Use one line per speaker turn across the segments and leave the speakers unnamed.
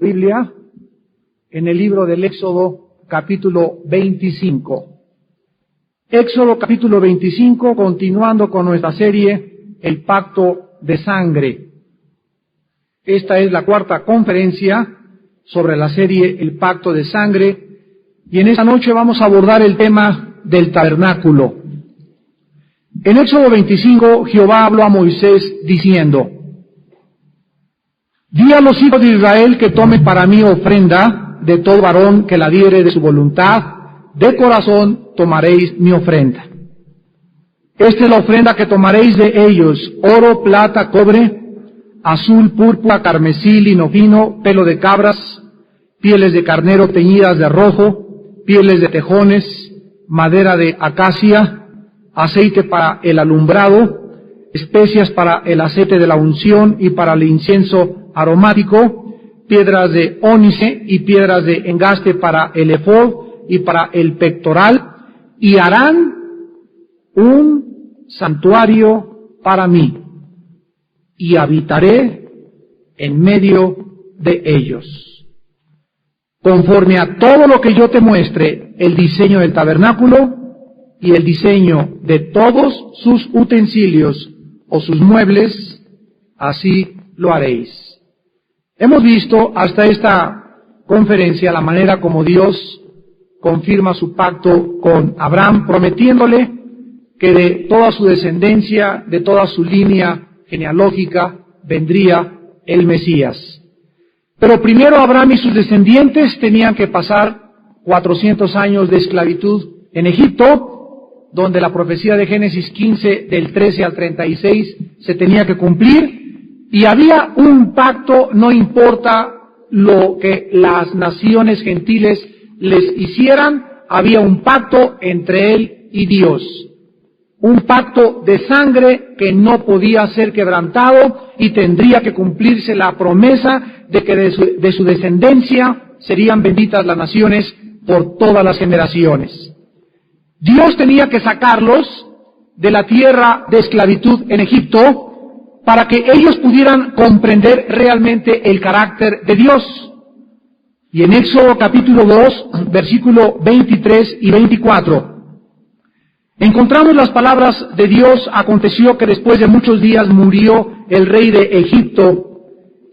Biblia en el libro del Éxodo capítulo 25. Éxodo capítulo 25, continuando con nuestra serie El Pacto de Sangre. Esta es la cuarta conferencia sobre la serie El Pacto de Sangre, y en esta noche vamos a abordar el tema del tabernáculo. En Éxodo 25, Jehová habló a Moisés diciendo: Di a los hijos de Israel que tomen para mí ofrenda de todo varón que la diere de su voluntad, de corazón tomaréis mi ofrenda. Esta es la ofrenda que tomaréis de ellos: oro, plata, cobre, azul, púrpura, carmesí, lino fino, pelo de cabras, pieles de carnero teñidas de rojo, pieles de tejones, madera de acacia, aceite para el alumbrado, especias para el aceite de la unción y para el incienso aromático, piedras de ónice y piedras de engaste para el efod y para el pectoral, y harán un santuario para mí, y habitaré en medio de ellos. Conforme a todo lo que yo te muestre, el diseño del tabernáculo y el diseño de todos sus utensilios o sus muebles, así lo haréis. Hemos visto hasta esta conferencia la manera como Dios confirma su pacto con Abraham, prometiéndole que de toda su descendencia, de toda su línea genealógica, vendría el Mesías. Pero primero Abraham y sus descendientes tenían que pasar 400 años de esclavitud en Egipto, donde la profecía de Génesis 15, del 13 al 36, se tenía que cumplir. Y había un pacto, no importa lo que las naciones gentiles les hicieran, había un pacto entre él y Dios. Un pacto de sangre que no podía ser quebrantado, y tendría que cumplirse la promesa de que de su descendencia serían benditas las naciones por todas las generaciones. Dios tenía que sacarlos de la tierra de esclavitud en Egipto, para que ellos pudieran comprender realmente el carácter de Dios. Y en Éxodo capítulo 2, versículo 23 y 24, encontramos las palabras de Dios: aconteció que después de muchos días murió el rey de Egipto,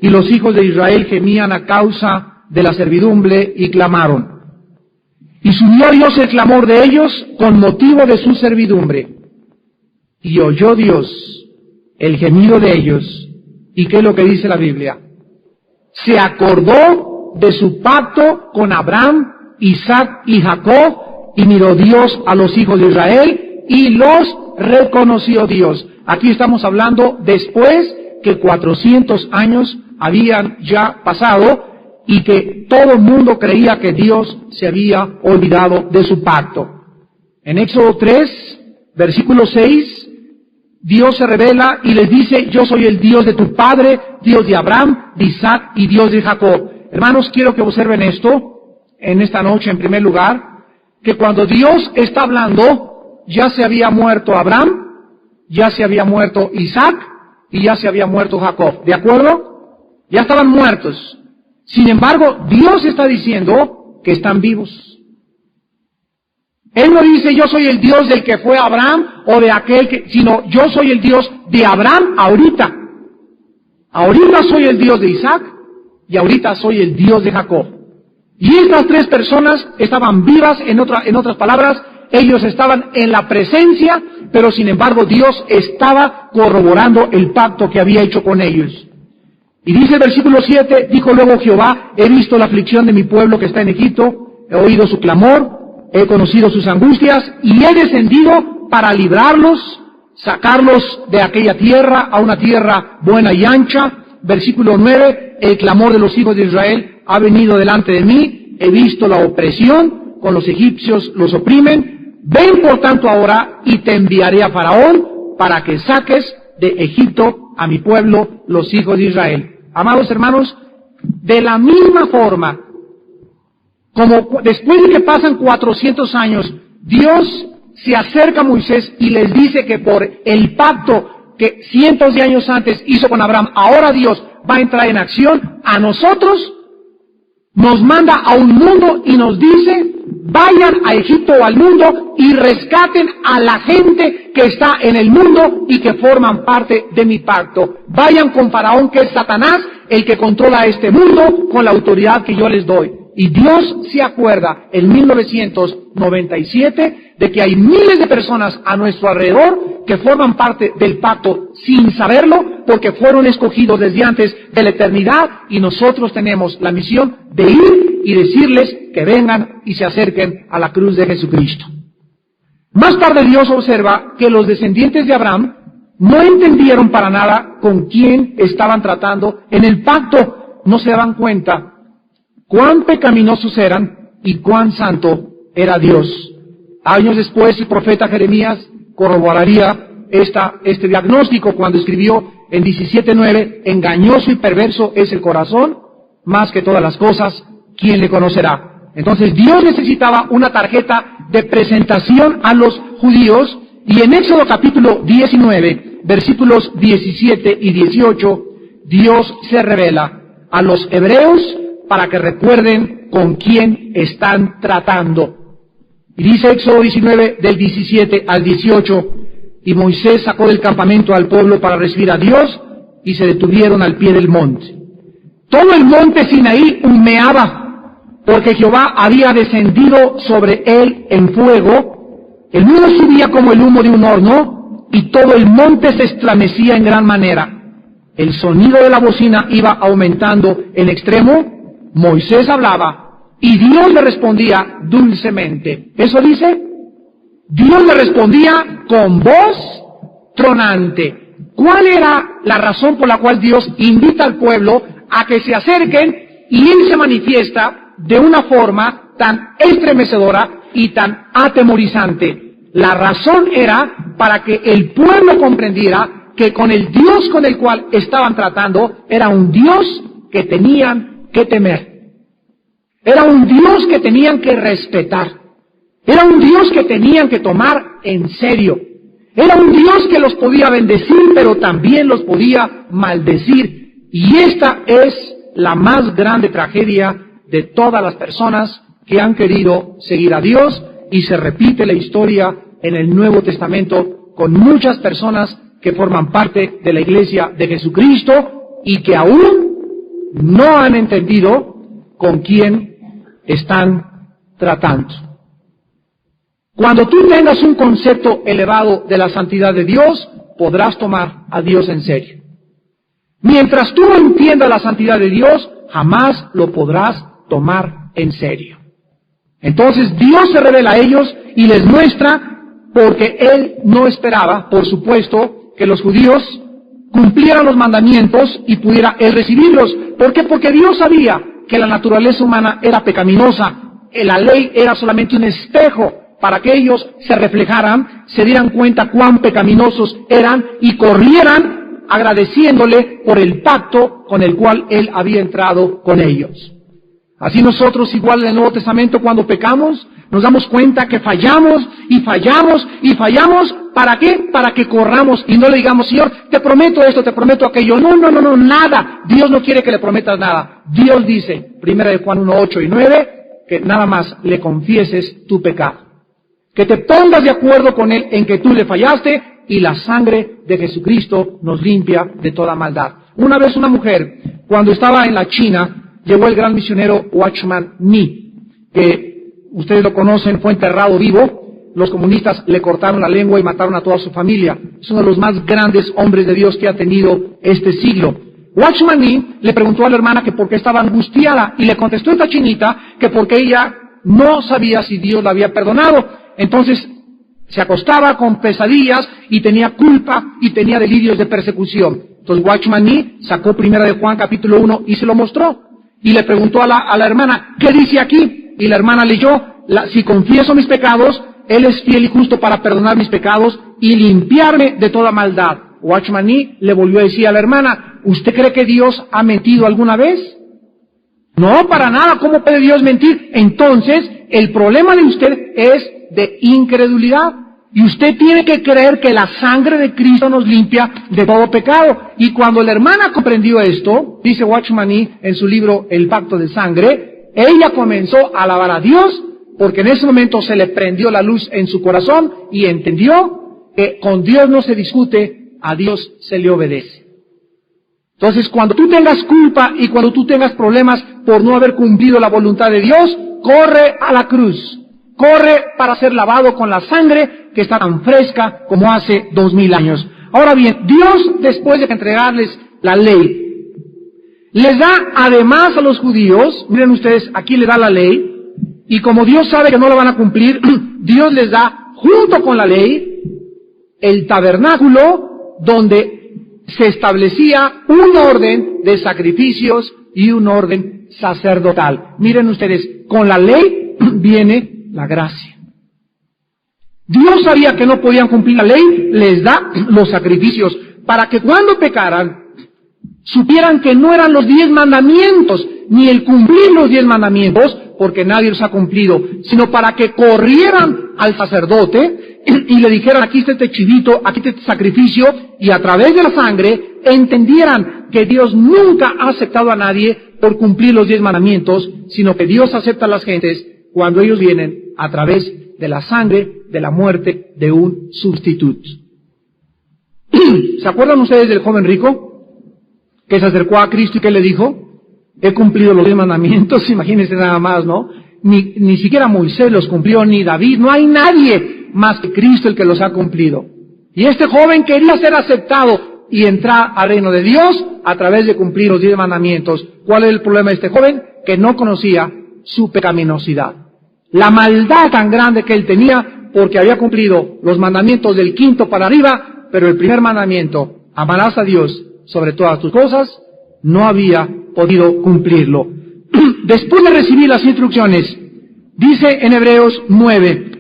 y los hijos de Israel gemían a causa de la servidumbre y clamaron. Y subió a Dios el clamor de ellos con motivo de su servidumbre. Y oyó Dios el gemido de ellos. ¿Y qué es lo que dice la Biblia? Se acordó de su pacto con Abraham, Isaac y Jacob, y miró Dios a los hijos de Israel y los reconoció Dios. Aquí estamos hablando después que 400 años habían ya pasado y que todo el mundo creía que Dios se había olvidado de su pacto. En Éxodo 3, versículo 6, Dios se revela y les dice: yo soy el Dios de tu padre, Dios de Abraham, de Isaac y Dios de Jacob. Hermanos, quiero que observen esto en esta noche. En primer lugar, que cuando Dios está hablando, ya se había muerto Abraham, ya se había muerto Isaac y ya se había muerto Jacob. ¿De acuerdo? Ya estaban muertos. Sin embargo, Dios está diciendo que están vivos. Él no dice: yo soy el Dios del que fue Abraham o de aquel que, sino yo soy el Dios de Abraham ahorita. Ahorita soy el Dios de Isaac y ahorita soy el Dios de Jacob. Y estas tres personas estaban vivas, en otras palabras, ellos estaban en la presencia, pero sin embargo Dios estaba corroborando el pacto que había hecho con ellos. Y dice el versículo 7, dijo luego Jehová: he visto la aflicción de mi pueblo que está en Egipto, he oído su clamor, he conocido sus angustias, y he descendido para librarlos, sacarlos de aquella tierra a una tierra buena y ancha. Versículo 9, el clamor de los hijos de Israel ha venido delante de mí, he visto la opresión, con los egipcios los oprimen. Ven por tanto ahora y te enviaré a Faraón para que saques de Egipto a mi pueblo, los hijos de Israel. Amados hermanos, de la misma forma, como después de que pasan 400 años, Dios se acerca a Moisés y les dice que por el pacto que cientos de años antes hizo con Abraham, ahora Dios va a entrar en acción. A nosotros nos manda a un mundo y nos dice, vayan a Egipto o al mundo y rescaten a la gente que está en el mundo y que forman parte de mi pacto. Vayan con Faraón, que es Satanás, el que controla este mundo, con la autoridad que yo les doy. Y Dios se acuerda en 1997 de que hay miles de personas a nuestro alrededor que forman parte del pacto sin saberlo, porque fueron escogidos desde antes de la eternidad, y nosotros tenemos la misión de ir y decirles que vengan y se acerquen a la cruz de Jesucristo. Más tarde Dios observa que los descendientes de Abraham no entendieron para nada con quién estaban tratando en el pacto. No se daban cuenta cuán pecaminosos eran y cuán santo era Dios. Años después, el profeta Jeremías corroboraría este diagnóstico cuando escribió en 17:9, engañoso y perverso es el corazón, más que todas las cosas, ¿quién le conocerá? Entonces Dios necesitaba una tarjeta de presentación a los judíos, y en Éxodo capítulo 19, versículos 17 y 18, Dios se revela a los hebreos para que recuerden con quién están tratando. Y dice Éxodo 19, del 17 al 18, y Moisés sacó del campamento al pueblo para recibir a Dios, y se detuvieron al pie del monte. Todo el monte Sinaí humeaba, porque Jehová había descendido sobre él en fuego. El humo subía como el humo de un horno, y todo el monte se estremecía en gran manera. El sonido de la bocina iba aumentando en extremo. Moisés hablaba, y Dios le respondía dulcemente. ¿Eso dice? Dios le respondía con voz tronante. ¿Cuál era la razón por la cual Dios invita al pueblo a que se acerquen y Él se manifiesta de una forma tan estremecedora y tan atemorizante? La razón era para que el pueblo comprendiera que con el Dios con el cual estaban tratando era un Dios que tenían que temer. Era un Dios que tenían que respetar. Era un Dios que tenían que tomar en serio. Era un Dios que los podía bendecir, pero también los podía maldecir. Y esta es la más grande tragedia de todas las personas que han querido seguir a Dios, y se repite la historia en el Nuevo Testamento con muchas personas que forman parte de la Iglesia de Jesucristo y que aún no han entendido con quién están tratando. Cuando tú tengas un concepto elevado de la santidad de Dios, podrás tomar a Dios en serio. Mientras tú no entiendas la santidad de Dios, jamás lo podrás tomar en serio. Entonces Dios se revela a ellos y les muestra, porque Él no esperaba, por supuesto, que los judíos cumplieran los mandamientos y pudiera Él recibirlos. ¿Por qué? Porque Dios sabía que la naturaleza humana era pecaminosa. La ley era solamente un espejo para que ellos se reflejaran, se dieran cuenta cuán pecaminosos eran y corrieran agradeciéndole por el pacto con el cual Él había entrado con ellos. Así nosotros, igual en el Nuevo Testamento, cuando pecamos, nos damos cuenta que fallamos y fallamos y fallamos. ¿Para qué? Para que corramos y no le digamos, Señor, te prometo esto, te prometo aquello. No, nada. Dios no quiere que le prometas nada. Dios dice, 1 Juan 1, 8 y 9, que nada más le confieses tu pecado. Que te pongas de acuerdo con Él en que tú le fallaste, y la sangre de Jesucristo nos limpia de toda maldad. Una vez una mujer, cuando estaba en la China, llegó el gran misionero Watchman Nee, que ustedes lo conocen, fue enterrado vivo. Los comunistas le cortaron la lengua y mataron a toda su familia. Es uno de los más grandes hombres de Dios que ha tenido este siglo. Watchman Nee le preguntó a la hermana que por qué estaba angustiada, y le contestó esta chinita que porque ella no sabía si Dios la había perdonado. Entonces se acostaba con pesadillas y tenía culpa y tenía delirios de persecución. Entonces Watchman Nee sacó 1 Juan capítulo 1 y se lo mostró. Y le preguntó a la hermana, ¿qué dice aquí? Y la hermana leyó, si confieso mis pecados, Él es fiel y justo para perdonar mis pecados y limpiarme de toda maldad. Watchman Nee le volvió a decir a la hermana, ¿usted cree que Dios ha mentido alguna vez? No, para nada. ¿Cómo puede Dios mentir? Entonces, el problema de usted es de incredulidad. Y usted tiene que creer que la sangre de Cristo nos limpia de todo pecado. Y cuando la hermana comprendió esto, dice Watchman Nee en su libro El Pacto de Sangre, ella comenzó a alabar a Dios, porque en ese momento se le prendió la luz en su corazón y entendió que con Dios no se discute, a Dios se le obedece. Entonces, cuando tú tengas culpa y cuando tú tengas problemas por no haber cumplido la voluntad de Dios, corre a la cruz. Corre para ser lavado con la sangre que está tan fresca como hace 2000 años. Ahora bien, Dios, después de entregarles la ley, les da además a los judíos, miren ustedes, aquí le da la ley, y como Dios sabe que no lo van a cumplir, Dios les da, junto con la ley, el tabernáculo donde se establecía un orden de sacrificios y un orden sacerdotal. Miren ustedes, con la ley viene la gracia. Dios sabía que no podían cumplir la ley, les da los sacrificios, para que cuando pecaran, supieran que no eran los 10 mandamientos, ni el cumplir los 10 mandamientos, porque nadie los ha cumplido, sino para que corrieran al sacerdote y le dijeran, aquí está este chivito, aquí está este sacrificio, y a través de la sangre entendieran que Dios nunca ha aceptado a nadie por cumplir los 10 mandamientos, sino que Dios acepta a las gentes cuando ellos vienen a través de la sangre, de la muerte de un sustituto. ¿Se acuerdan ustedes del joven rico que se acercó a Cristo y que le dijo? He cumplido los 10 mandamientos, imagínense nada más, ¿no? Ni siquiera Moisés los cumplió, ni David, no hay nadie más que Cristo el que los ha cumplido. Y este joven quería ser aceptado y entrar al reino de Dios a través de cumplir los 10 mandamientos. ¿Cuál es el problema de este joven? Que no conocía su pecaminosidad. La maldad tan grande que él tenía porque había cumplido los mandamientos del 5º para arriba, pero el primer mandamiento, amarás a Dios sobre todas tus cosas, no había podido cumplirlo. Después de recibir las instrucciones, dice en Hebreos 9,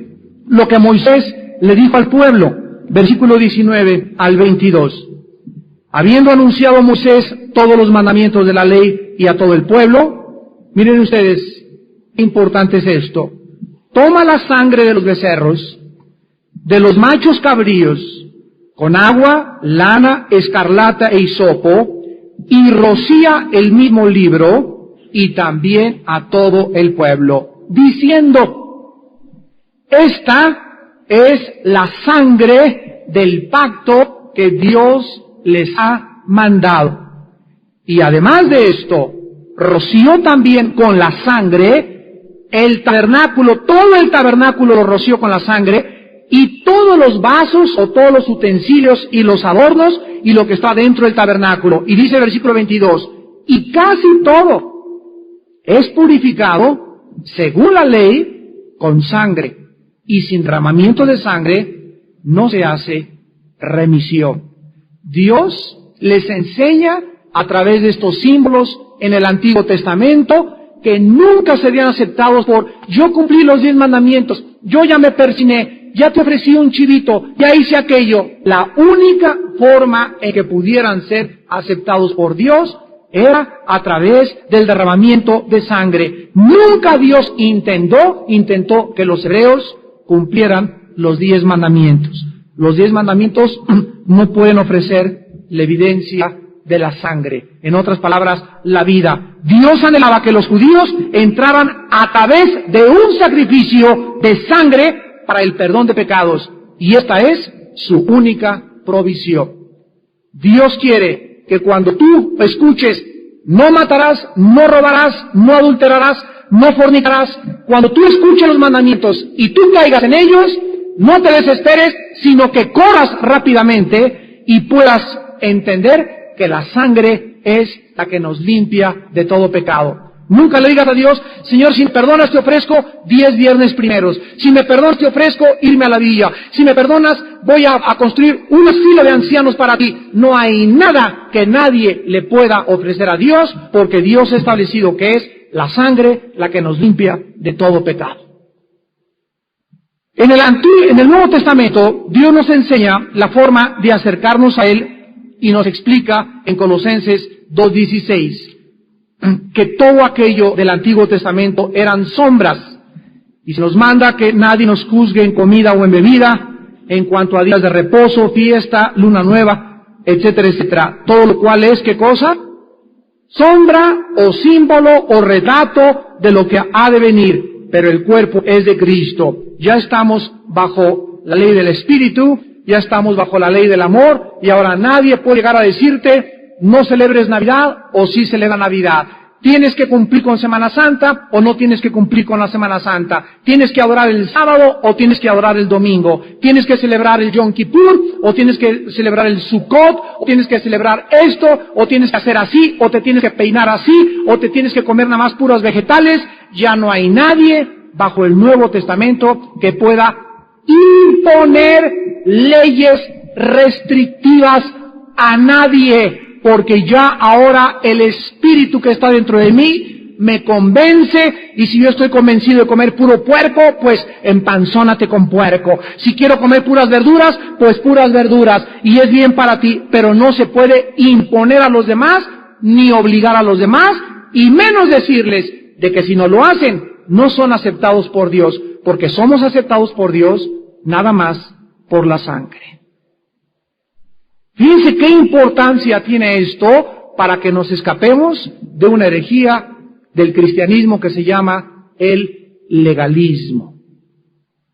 lo que Moisés le dijo al pueblo, versículo 19 al 22. Habiendo anunciado Moisés todos los mandamientos de la ley y a todo el pueblo, miren ustedes, qué importante es esto. Toma la sangre de los becerros, de los machos cabríos, con agua, lana, escarlata e hisopo, y rocía el mismo libro, y también a todo el pueblo, diciendo, esta es la sangre del pacto que Dios les ha mandado. Y además de esto, roció también con la sangre el tabernáculo, todo el tabernáculo lo roció con la sangre, y todos los vasos o todos los utensilios y los adornos y lo que está dentro del tabernáculo. Y dice el versículo 22, y casi todo es purificado según la ley con sangre, y sin derramamiento de sangre no se hace remisión. Dios les enseña a través de estos símbolos en el Antiguo Testamento que nunca serían aceptados por yo cumplí los 10 mandamientos, yo ya me persigné, ya te ofrecí un chivito, ya hice aquello. La única forma en que pudieran ser aceptados por Dios era a través del derramamiento de sangre. Nunca Dios intentó que los hebreos cumplieran los 10 mandamientos. Los 10 mandamientos no pueden ofrecer la evidencia de la sangre. En otras palabras, la vida. Dios anhelaba que los judíos entraran a través de un sacrificio de sangre para el perdón de pecados. Y esta es su única provisión. Dios quiere que cuando tú escuches, no matarás, no robarás, no adulterarás, no fornicarás, cuando tú escuches los mandamientos y tú caigas en ellos, no te desesperes, sino que corras rápidamente y puedas entender que la sangre es la que nos limpia de todo pecado. Nunca le digas a Dios, Señor, si me perdonas te ofrezco 10 viernes primeros. Si me perdonas te ofrezco irme a la villa. Si me perdonas voy a construir un asilo de ancianos para ti. No hay nada que nadie le pueda ofrecer a Dios, porque Dios ha establecido que es la sangre la que nos limpia de todo pecado. En el Nuevo Testamento, Dios nos enseña la forma de acercarnos a Él y nos explica en Colosenses 2:16 que todo aquello del Antiguo Testamento eran sombras, y se nos manda que nadie nos juzgue en comida o en bebida, en cuanto a días de reposo, fiesta, luna nueva, etcétera, etcétera. Todo lo cual es, ¿qué cosa? sombra o símbolo o retrato de lo que ha de venir, pero el cuerpo es de Cristo. Ya estamos bajo la ley del Espíritu, ya estamos bajo la ley del amor, y ahora nadie puede llegar a decirte, no celebres Navidad o sí celebra Navidad. Tienes que cumplir con Semana Santa o no tienes que cumplir con la Semana Santa. Tienes que adorar el sábado o tienes que adorar el domingo. Tienes que celebrar el Yom Kippur o tienes que celebrar el Sukkot, o tienes que celebrar esto, o tienes que hacer así, o te tienes que peinar así, o te tienes que comer nada más puros vegetales. Ya no hay nadie bajo el Nuevo Testamento que pueda imponer leyes restrictivas a nadie. Porque ya ahora el Espíritu que está dentro de mí me convence, y si yo estoy convencido de comer puro puerco, pues empanzónate con puerco. Si quiero comer puras verduras, pues puras verduras, y es bien para ti, pero no se puede imponer a los demás, ni obligar a los demás, y menos decirles de que si no lo hacen, no son aceptados por Dios, porque somos aceptados por Dios nada más por la sangre. Fíjense qué importancia tiene esto para que nos escapemos de una herejía del cristianismo que se llama el legalismo.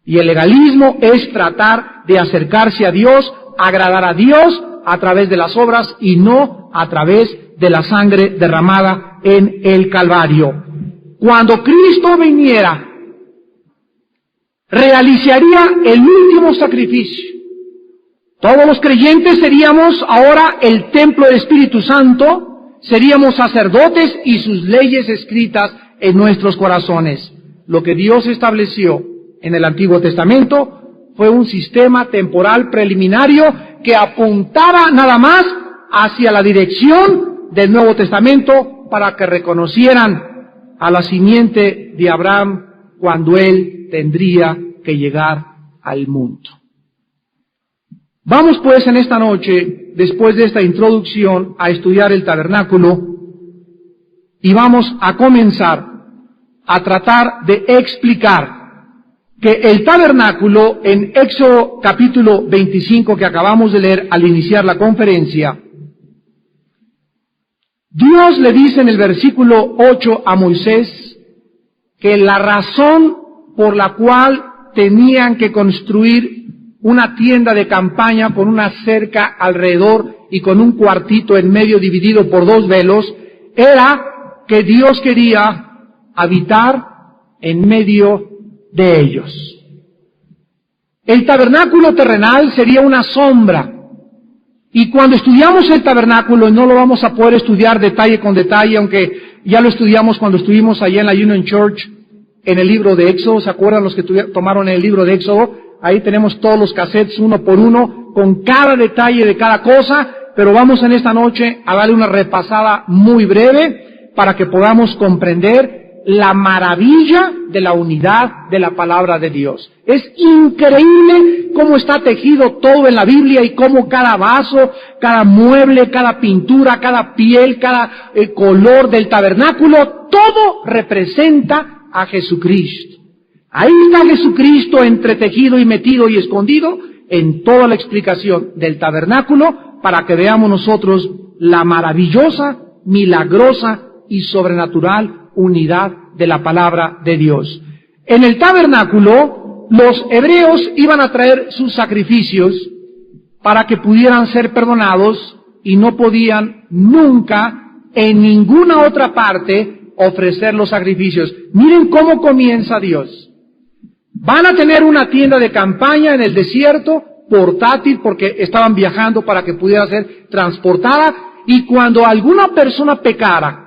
Y el legalismo es tratar de acercarse a Dios, agradar a Dios a través de las obras y no a través de la sangre derramada en el Calvario. Cuando Cristo viniera, realizaría el último sacrificio. Todos los creyentes seríamos ahora el templo del Espíritu Santo, seríamos sacerdotes y sus leyes escritas en nuestros corazones. Lo que Dios estableció en el Antiguo Testamento fue un sistema temporal preliminario que apuntaba nada más hacia la dirección del Nuevo Testamento para que reconocieran a la simiente de Abraham cuando él tendría que llegar al mundo. Vamos pues en esta noche, después de esta introducción, a estudiar el tabernáculo y vamos a comenzar a tratar de explicar que el tabernáculo en Éxodo capítulo 25 que acabamos de leer al iniciar la conferencia, Dios le dice en el versículo 8 a Moisés que la razón por la cual tenían que construir una tienda de campaña con una cerca alrededor y con un cuartito en medio dividido por 2 velos, era que Dios quería habitar en medio de ellos. El tabernáculo terrenal sería una sombra, y cuando estudiamos el tabernáculo, no lo vamos a poder estudiar detalle con detalle, aunque ya lo estudiamos cuando estuvimos allá en la Union Church, en el libro de Éxodo. ¿Se acuerdan los que tomaron el libro de Éxodo? Ahí tenemos todos los cassettes uno por uno, con cada detalle de cada cosa, pero vamos en esta noche a darle una repasada muy breve para que podamos comprender la maravilla de la unidad de la palabra de Dios. Es increíble cómo está tejido todo en la Biblia y cómo cada vaso, cada mueble, cada pintura, cada piel, cada color del tabernáculo, todo representa a Jesucristo. Ahí está Jesucristo entretejido y metido y escondido en toda la explicación del tabernáculo para que veamos nosotros la maravillosa, milagrosa y sobrenatural unidad de la palabra de Dios. En el tabernáculo, los hebreos iban a traer sus sacrificios para que pudieran ser perdonados y no podían nunca en ninguna otra parte ofrecer los sacrificios. Miren cómo comienza Dios. Van a tener una tienda de campaña en el desierto, portátil, porque estaban viajando para que pudiera ser transportada, y cuando alguna persona pecara,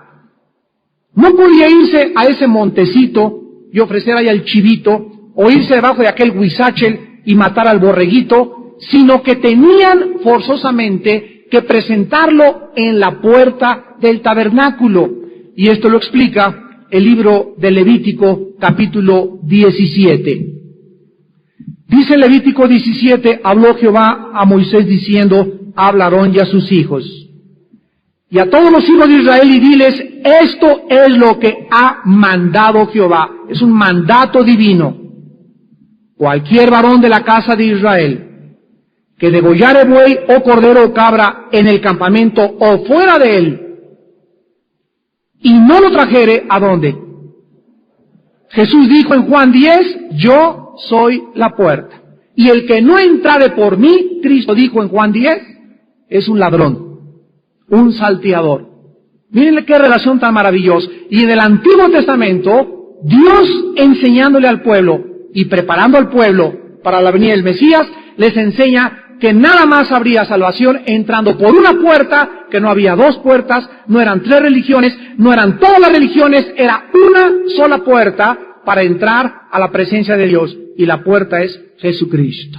no podía irse a ese montecito y ofrecer ahí al chivito, o irse debajo de aquel huizáchel y matar al borreguito, sino que tenían forzosamente que presentarlo en la puerta del tabernáculo. Y esto lo explica el libro de Levítico, capítulo 17. Dice Levítico 17, habló Jehová a Moisés diciendo, habla a Aarón y a sus hijos, y a todos los hijos de Israel, y diles, esto es lo que ha mandado Jehová. Es un mandato divino. Cualquier varón de la casa de Israel que degollare buey o cordero o cabra en el campamento o fuera de él, y no lo trajere, ¿a dónde? Jesús dijo en Juan 10, yo soy la puerta. Y el que no entrare por mí, Cristo dijo en Juan 10, es un ladrón, un salteador. Miren qué relación tan maravillosa. Y en el Antiguo Testamento, Dios enseñándole al pueblo y preparando al pueblo para la venida del Mesías, les enseña que nada más habría salvación entrando por una puerta, que no había dos puertas, no eran tres religiones, no eran todas las religiones, era una sola puerta para entrar a la presencia de Dios, y la puerta es Jesucristo.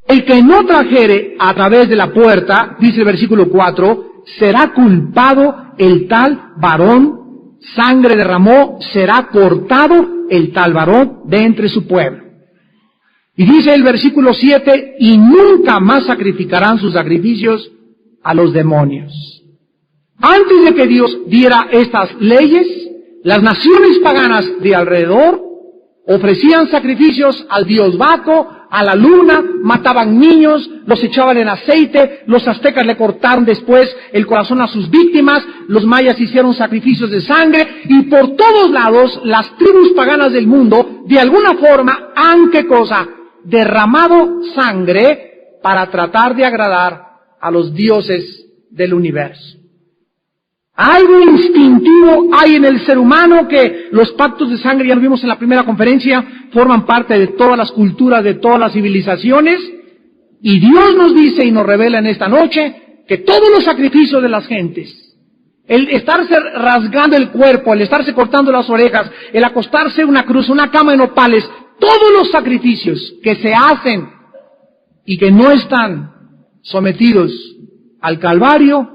El que no trajere a través de la puerta, dice el versículo 4, será culpado el tal varón, sangre derramó, será cortado el tal varón de entre su pueblo. Y dice el versículo 7, y nunca más sacrificarán sus sacrificios a los demonios. Antes de que Dios diera estas leyes, las naciones paganas de alrededor ofrecían sacrificios al dios Baco, a la luna, mataban niños, los echaban en aceite, los aztecas le cortaron después el corazón a sus víctimas, los mayas hicieron sacrificios de sangre, y por todos lados las tribus paganas del mundo, de alguna forma, han, ¿qué cosa?, derramado sangre para tratar de agradar a los dioses del universo. Algo instintivo hay en el ser humano, que los pactos de sangre, ya lo vimos en la primera conferencia, forman parte de todas las culturas, de todas las civilizaciones, y Dios nos dice y nos revela en esta noche que todos los sacrificios de las gentes, el estarse rasgando el cuerpo, el estarse cortando las orejas, el acostarse en una cruz, una cama de nopales, todos los sacrificios que se hacen y que no están sometidos al Calvario,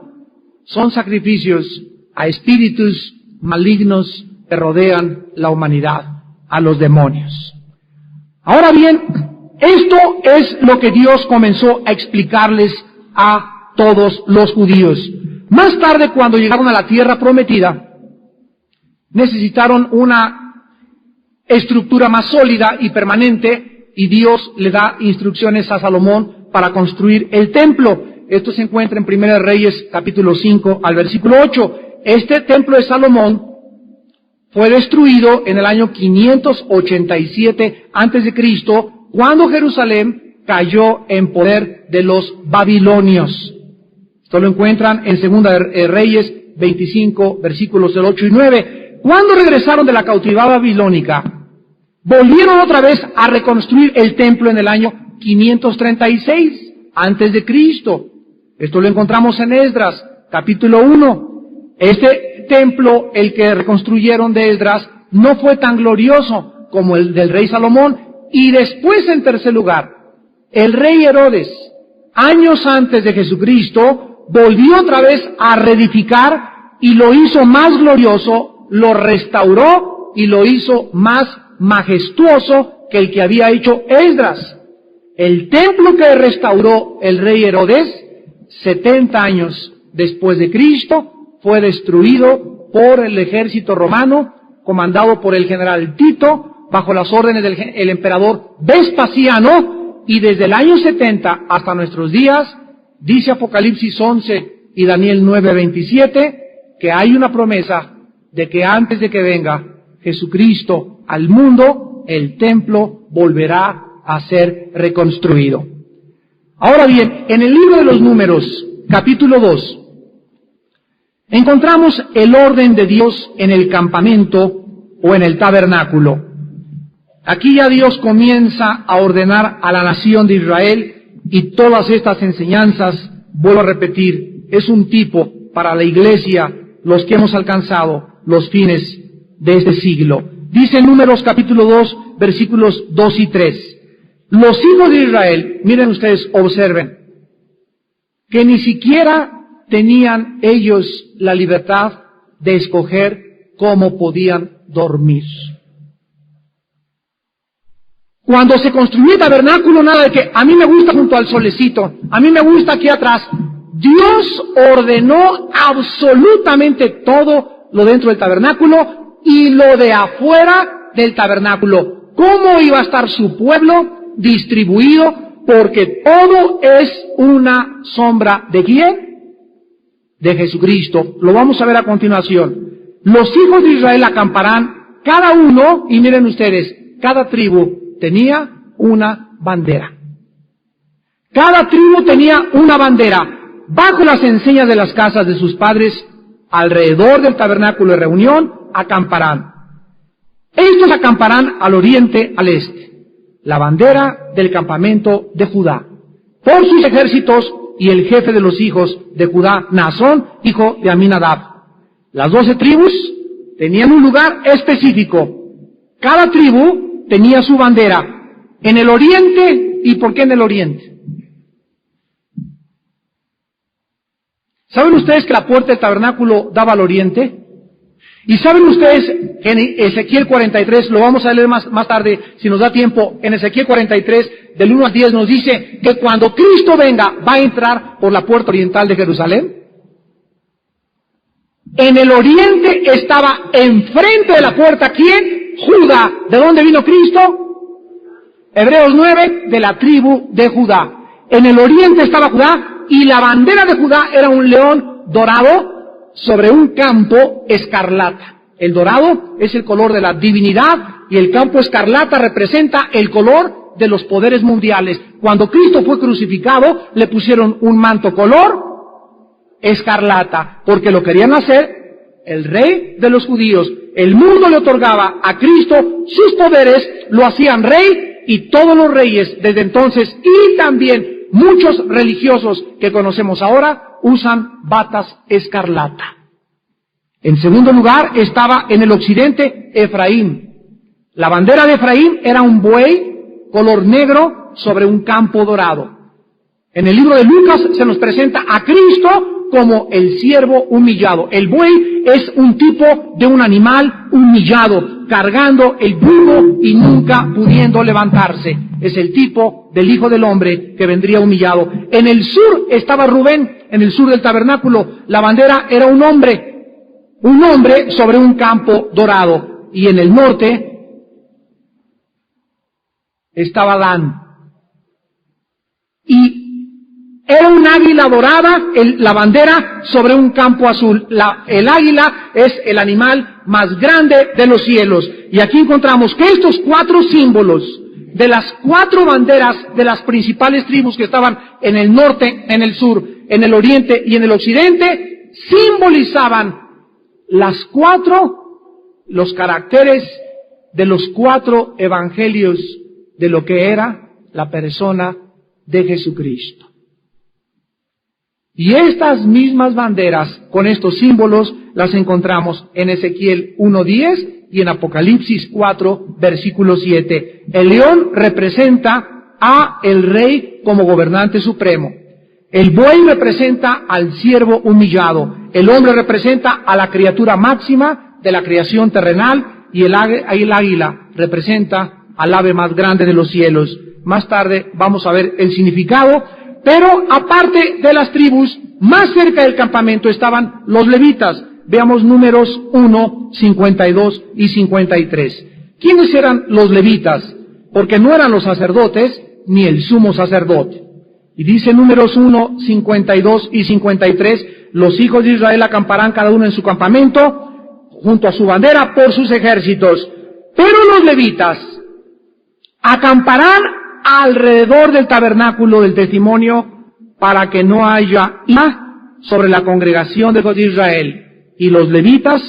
son sacrificios a espíritus malignos que rodean la humanidad, a los demonios. Ahora bien, esto es lo que Dios comenzó a explicarles a todos los judíos. Más tarde, cuando llegaron a la tierra prometida, necesitaron una estructura más sólida y permanente, y Dios le da instrucciones a Salomón para construir el templo. Esto se encuentra en 1 Reyes capítulo 5 al versículo 8. Este templo de Salomón fue destruido en el año 587 antes de Cristo, cuando Jerusalén cayó en poder de los babilonios. Esto lo encuentran en 2 Reyes 25 versículos del 8 y 9. Cuando regresaron de la cautividad babilónica, volvieron otra vez a reconstruir el templo en el año 536 antes de Cristo. Esto lo encontramos en Esdras, capítulo 1. Este templo, el que reconstruyeron de Esdras, no fue tan glorioso como el del rey Salomón. Y después, en tercer lugar, el rey Herodes, años antes de Jesucristo, volvió otra vez a reedificar y lo hizo más glorioso, lo restauró y lo hizo más majestuoso que el que había hecho Esdras. El templo que restauró el rey Herodes, 70 años después de Cristo, fue destruido por el ejército romano, comandado por el general Tito, bajo las órdenes del emperador Vespasiano, y desde el año 70 hasta nuestros días, dice Apocalipsis 11 y Daniel 9:27, que hay una promesa de que antes de que venga Jesucristo al mundo, el templo volverá a ser reconstruido. Ahora bien, en el libro de los Números, capítulo 2, encontramos el orden de Dios en el campamento o en el tabernáculo. Aquí ya Dios comienza a ordenar a la nación de Israel, y todas estas enseñanzas, vuelvo a repetir, es un tipo para la iglesia, los que hemos alcanzado los fines de este siglo. Dice en Números capítulo 2, versículos 2 y 3. Los hijos de Israel, miren ustedes, observen, que ni siquiera tenían ellos la libertad de escoger cómo podían dormir. Cuando se construyó el tabernáculo, nada de que a mí me gusta junto al solecito, a mí me gusta aquí atrás. Dios ordenó absolutamente todo lo dentro del tabernáculo y lo de afuera del tabernáculo. ¿Cómo iba a estar su pueblo distribuido? Porque todo es una sombra ¿de quién? de Jesucristo. Lo vamos a ver a continuación. Los hijos de Israel acamparán cada uno, y miren ustedes, cada tribu tenía una bandera. Cada tribu tenía una bandera. Bajo las enseñas de las casas de sus padres, alrededor del tabernáculo de reunión, acamparán. Estos acamparán al oriente, al este. La bandera del campamento de Judá. Por sus ejércitos, y el jefe de los hijos de Judá, Naasón, hijo de Aminadab. Las 12 tribus tenían un lugar específico. Cada tribu tenía su bandera. En el oriente, ¿y por qué en el oriente? ¿Saben ustedes que la puerta del tabernáculo daba al oriente? ¿Y saben ustedes que en Ezequiel 43, lo vamos a leer más tarde, si nos da tiempo, en Ezequiel 43, del 1 al 10, nos dice que cuando Cristo venga, va a entrar por la puerta oriental de Jerusalén? En el oriente estaba enfrente de la puerta, ¿quién? Judá. ¿De dónde vino Cristo? Hebreos 9, de la tribu de Judá. En el oriente estaba Judá, y la bandera de Judá era un león dorado sobre un campo escarlata. El dorado es el color de la divinidad, y el campo escarlata representa el color de los poderes mundiales. Cuando Cristo fue crucificado, le pusieron un manto color escarlata, porque lo querían hacer el rey de los judíos. El mundo le otorgaba a Cristo sus poderes, lo hacían rey, y todos los reyes desde entonces, y también muchos religiosos que conocemos ahora, usan batas escarlata. En segundo lugar estaba en el occidente Efraín. La bandera de Efraín era un buey color negro sobre un campo dorado. En el libro de Lucas se nos presenta a Cristo como el siervo humillado. El buey es un tipo de un animal humillado, cargando el yugo y nunca pudiendo levantarse. Es el tipo del Hijo del Hombre que vendría humillado. En el sur estaba Rubén, en el sur del tabernáculo. La bandera era un hombre sobre un campo dorado. Y en el norte estaba Dan. Y era un águila dorada, la bandera sobre un campo azul. El águila es el animal más grande de los cielos. Y aquí encontramos que estos 4 símbolos de las 4 banderas de las principales tribus que estaban en el norte, en el sur, en el oriente y en el occidente, simbolizaban los caracteres de los 4 evangelios de lo que era la persona de Jesucristo. Y estas mismas banderas, con estos símbolos, las encontramos en Ezequiel 1:10 y en Apocalipsis 4, versículo 7. El león representa a el rey como gobernante supremo. El buey representa al siervo humillado. El hombre representa a la criatura máxima de la creación terrenal, y el águila representa al ave más grande de los cielos. Más tarde vamos a ver el significado. Pero aparte de las tribus, más cerca del campamento estaban los levitas. Veamos Números 1, 52 y 53. ¿Quiénes eran los levitas? Porque no eran los sacerdotes ni el sumo sacerdote. Y dice Números 1, 52 y 53, los hijos de Israel acamparán cada uno en su campamento, junto a su bandera, por sus ejércitos. Pero los levitas acamparán alrededor del tabernáculo del testimonio, para que no haya ira sobre la congregación de Israel. Y los levitas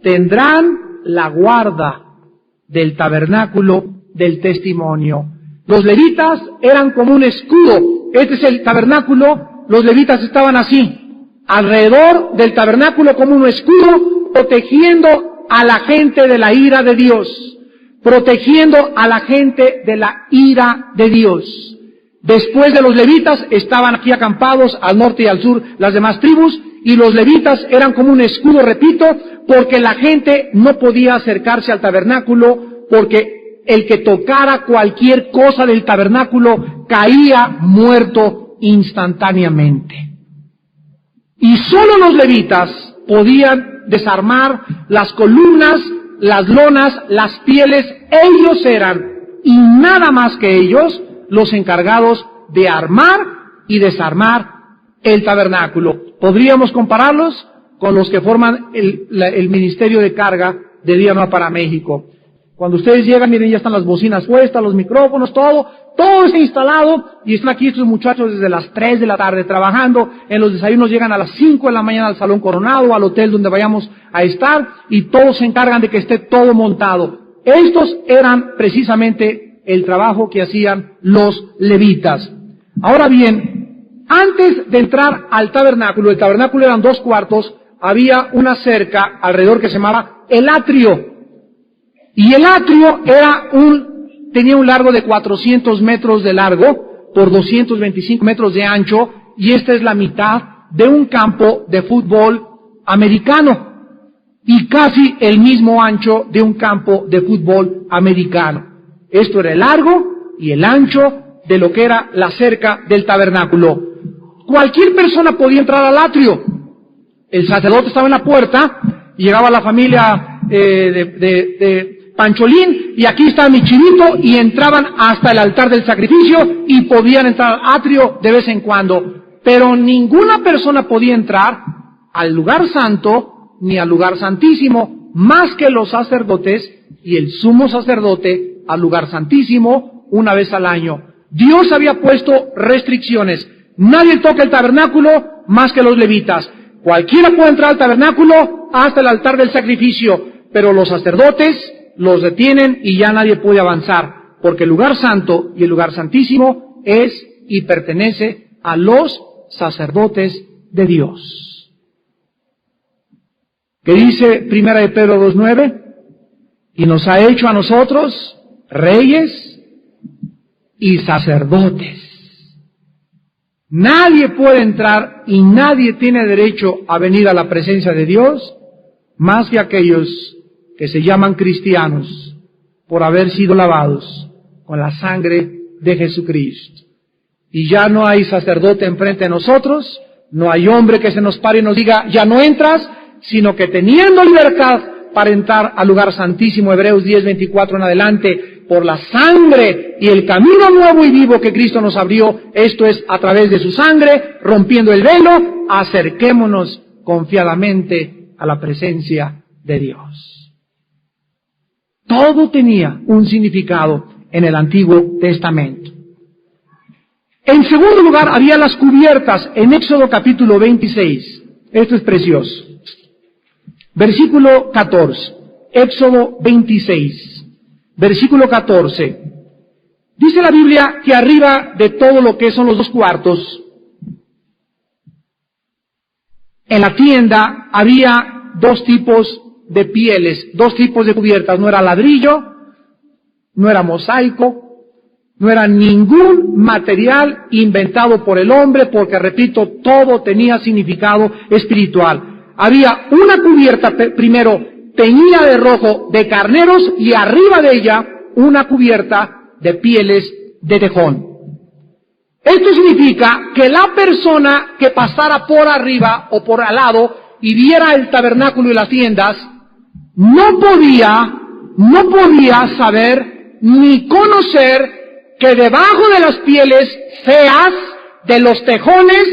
tendrán la guarda del tabernáculo del testimonio. Los levitas eran como un escudo. Este es el tabernáculo. Los levitas estaban así, alrededor del tabernáculo como un escudo, protegiendo a la gente de la ira de Dios. Protegiendo a la gente de la ira de Dios. Después de los levitas estaban aquí acampados al norte y al sur las demás tribus, y los levitas eran como un escudo, repito, porque la gente no podía acercarse al tabernáculo, porque el que tocara cualquier cosa del tabernáculo caía muerto instantáneamente. Y solo los levitas podían desarmar las columnas, las lonas, las pieles. Ellos eran, y nada más que ellos, los encargados de armar y desarmar el tabernáculo. podríamos compararlos con los que forman el Ministerio de Carga de Villanueva para México. Cuando ustedes llegan, miren, ya están las bocinas puestas, los micrófonos, todo está instalado, y están aquí estos muchachos desde las 3 de la tarde trabajando. En los desayunos llegan a las 5 de la mañana al Salón Coronado, al hotel donde vayamos a estar, y todos se encargan de que esté todo montado. Estos eran precisamente el trabajo que hacían los levitas. Ahora bien, antes de entrar al tabernáculo, el tabernáculo eran 2 cuartos, había una cerca alrededor que se llamaba el atrio. Y el atrio tenía un largo de 400 metros de largo por 225 metros de ancho, y esta es la mitad de un campo de fútbol americano, y casi el mismo ancho de un campo de fútbol americano. Esto era el largo y el ancho de lo que era la cerca del tabernáculo. Cualquier persona podía entrar al atrio. El sacerdote estaba en la puerta, y llegaba la familia de Pancholín, y aquí está mi chivito, y entraban hasta el altar del sacrificio, y podían entrar al atrio de vez en cuando. Pero ninguna persona podía entrar al lugar santo, ni al lugar santísimo, más que los sacerdotes y el sumo sacerdote al lugar santísimo una vez al año. Dios había puesto restricciones. Nadie toca el tabernáculo más que los levitas. Cualquiera puede entrar al tabernáculo hasta el altar del sacrificio, pero los sacerdotes los detienen y ya nadie puede avanzar, porque el lugar santo y el lugar santísimo es y pertenece a los sacerdotes de Dios. ¿Qué dice 1 de Pedro 2:9? Y nos ha hecho a nosotros reyes y sacerdotes. Nadie puede entrar y nadie tiene derecho a venir a la presencia de Dios más que aquellos que se llaman cristianos por haber sido lavados con la sangre de Jesucristo. Y ya no hay sacerdote enfrente de nosotros, no hay hombre que se nos pare y nos diga, ya no entras, sino que teniendo libertad para entrar al lugar santísimo, Hebreos 10:24 en adelante, por la sangre y el camino nuevo y vivo que Cristo nos abrió, esto es, a través de su sangre, rompiendo el velo, acerquémonos confiadamente a la presencia de Dios. Todo tenía un significado en el Antiguo Testamento. En segundo lugar, había las cubiertas en Éxodo capítulo 26. Esto es precioso. Versículo 14. Éxodo 26. Versículo 14. Dice la Biblia que arriba de todo lo que son los 2 cuartos, en la tienda había 2 tipos de pieles, 2 tipos de cubiertas. No era ladrillo, no era mosaico, no era ningún material inventado por el hombre, porque, repito, todo tenía significado espiritual. Había una cubierta, primero, teñida de rojo de carneros, y arriba de ella una cubierta de pieles de tejón. Esto significa que la persona que pasara por arriba o por al lado y viera el tabernáculo y las tiendas, no podía saber ni conocer que debajo de las pieles feas de los tejones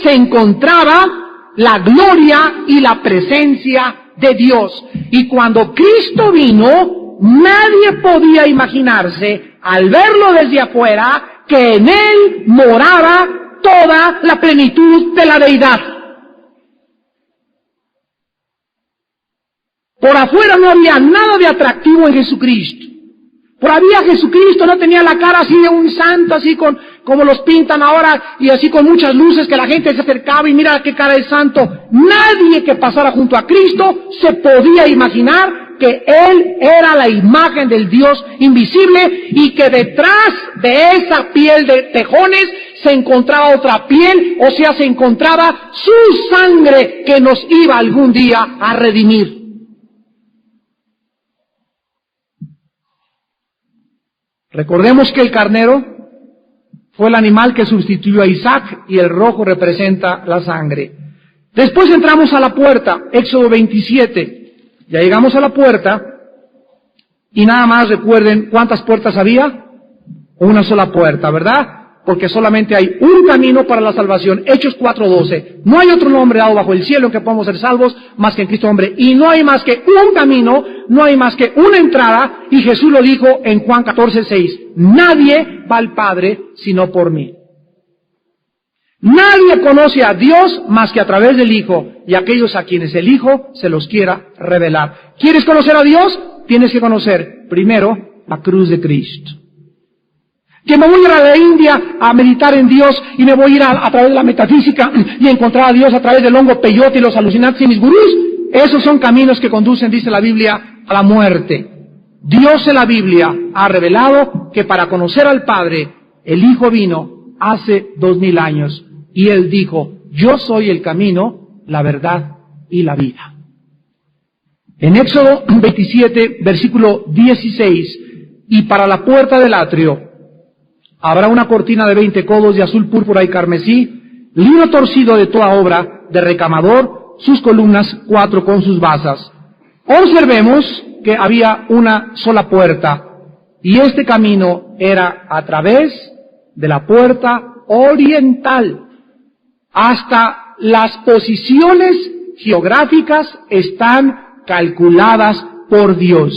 se encontraba la gloria y la presencia de Dios. Y cuando Cristo vino, nadie podía imaginarse, al verlo desde afuera, que en Él moraba toda la plenitud de la deidad. Por afuera no había nada de atractivo en Jesucristo. Por había Jesucristo, no tenía la cara así de un santo, así como los pintan ahora, y así con muchas luces, que la gente se acercaba y mira qué cara de santo. Nadie que pasara junto a Cristo se podía imaginar que Él era la imagen del Dios invisible, y que detrás de esa piel de tejones se encontraba otra piel, o sea, se encontraba su sangre que nos iba algún día a redimir. Recordemos que el carnero fue el animal que sustituyó a Isaac, y el rojo representa la sangre. Después entramos a la puerta, Éxodo 27. Ya llegamos a la puerta, y nada más recuerden cuántas puertas había. Una sola puerta, ¿verdad? porque solamente hay un camino para la salvación. Hechos 4:12. No hay otro nombre dado bajo el cielo en que podamos ser salvos más que en Cristo hombre. Y no hay más que un camino, no hay más que una entrada. Y Jesús lo dijo en Juan 14:6. Nadie va al Padre sino por mí. Nadie conoce a Dios más que a través del Hijo y aquellos a quienes el Hijo se los quiera revelar. ¿Quieres conocer a Dios? Tienes que conocer primero la cruz de Cristo. Que me voy a ir a la India a meditar en Dios y me voy a ir a través de la metafísica y encontrar a Dios a través del hongo peyote y los alucinantes y mis gurús. Esos son caminos que conducen, dice la Biblia, a la muerte. Dios en la Biblia ha revelado que para conocer al Padre, el Hijo vino hace 2000 años y Él dijo, yo soy el camino, la verdad y la vida. En Éxodo 27, versículo 16, y para la puerta del atrio habrá una cortina de 20 codos de azul, púrpura y carmesí, lino torcido de toda obra, de recamador, sus columnas 4 con sus basas. Observemos que había una sola puerta, y este camino era a través de la puerta oriental. Hasta las posiciones geográficas están calculadas por Dios.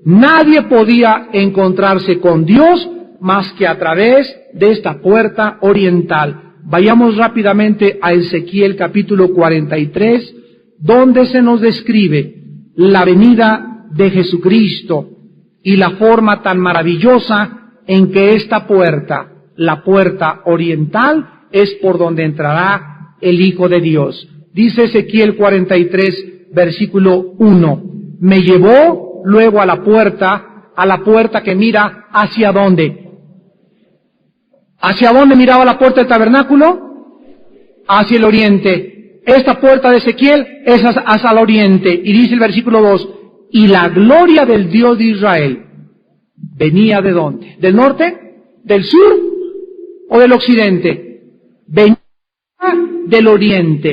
Nadie podía encontrarse con Dios más que a través de esta puerta oriental. Vayamos rápidamente a Ezequiel capítulo 43, donde se nos describe la venida de Jesucristo y la forma tan maravillosa en que esta puerta, la puerta oriental, es por donde entrará el Hijo de Dios. Dice Ezequiel 43, versículo 1. Me llevó luego a la puerta que mira hacia dónde. ¿Hacia dónde miraba la puerta del tabernáculo? Hacia el oriente. Esta puerta de Ezequiel es hacia el oriente. Y dice el versículo 2, y la gloria del Dios de Israel venía ¿de dónde? ¿Del norte? ¿Del sur? ¿O del occidente? Venía del oriente.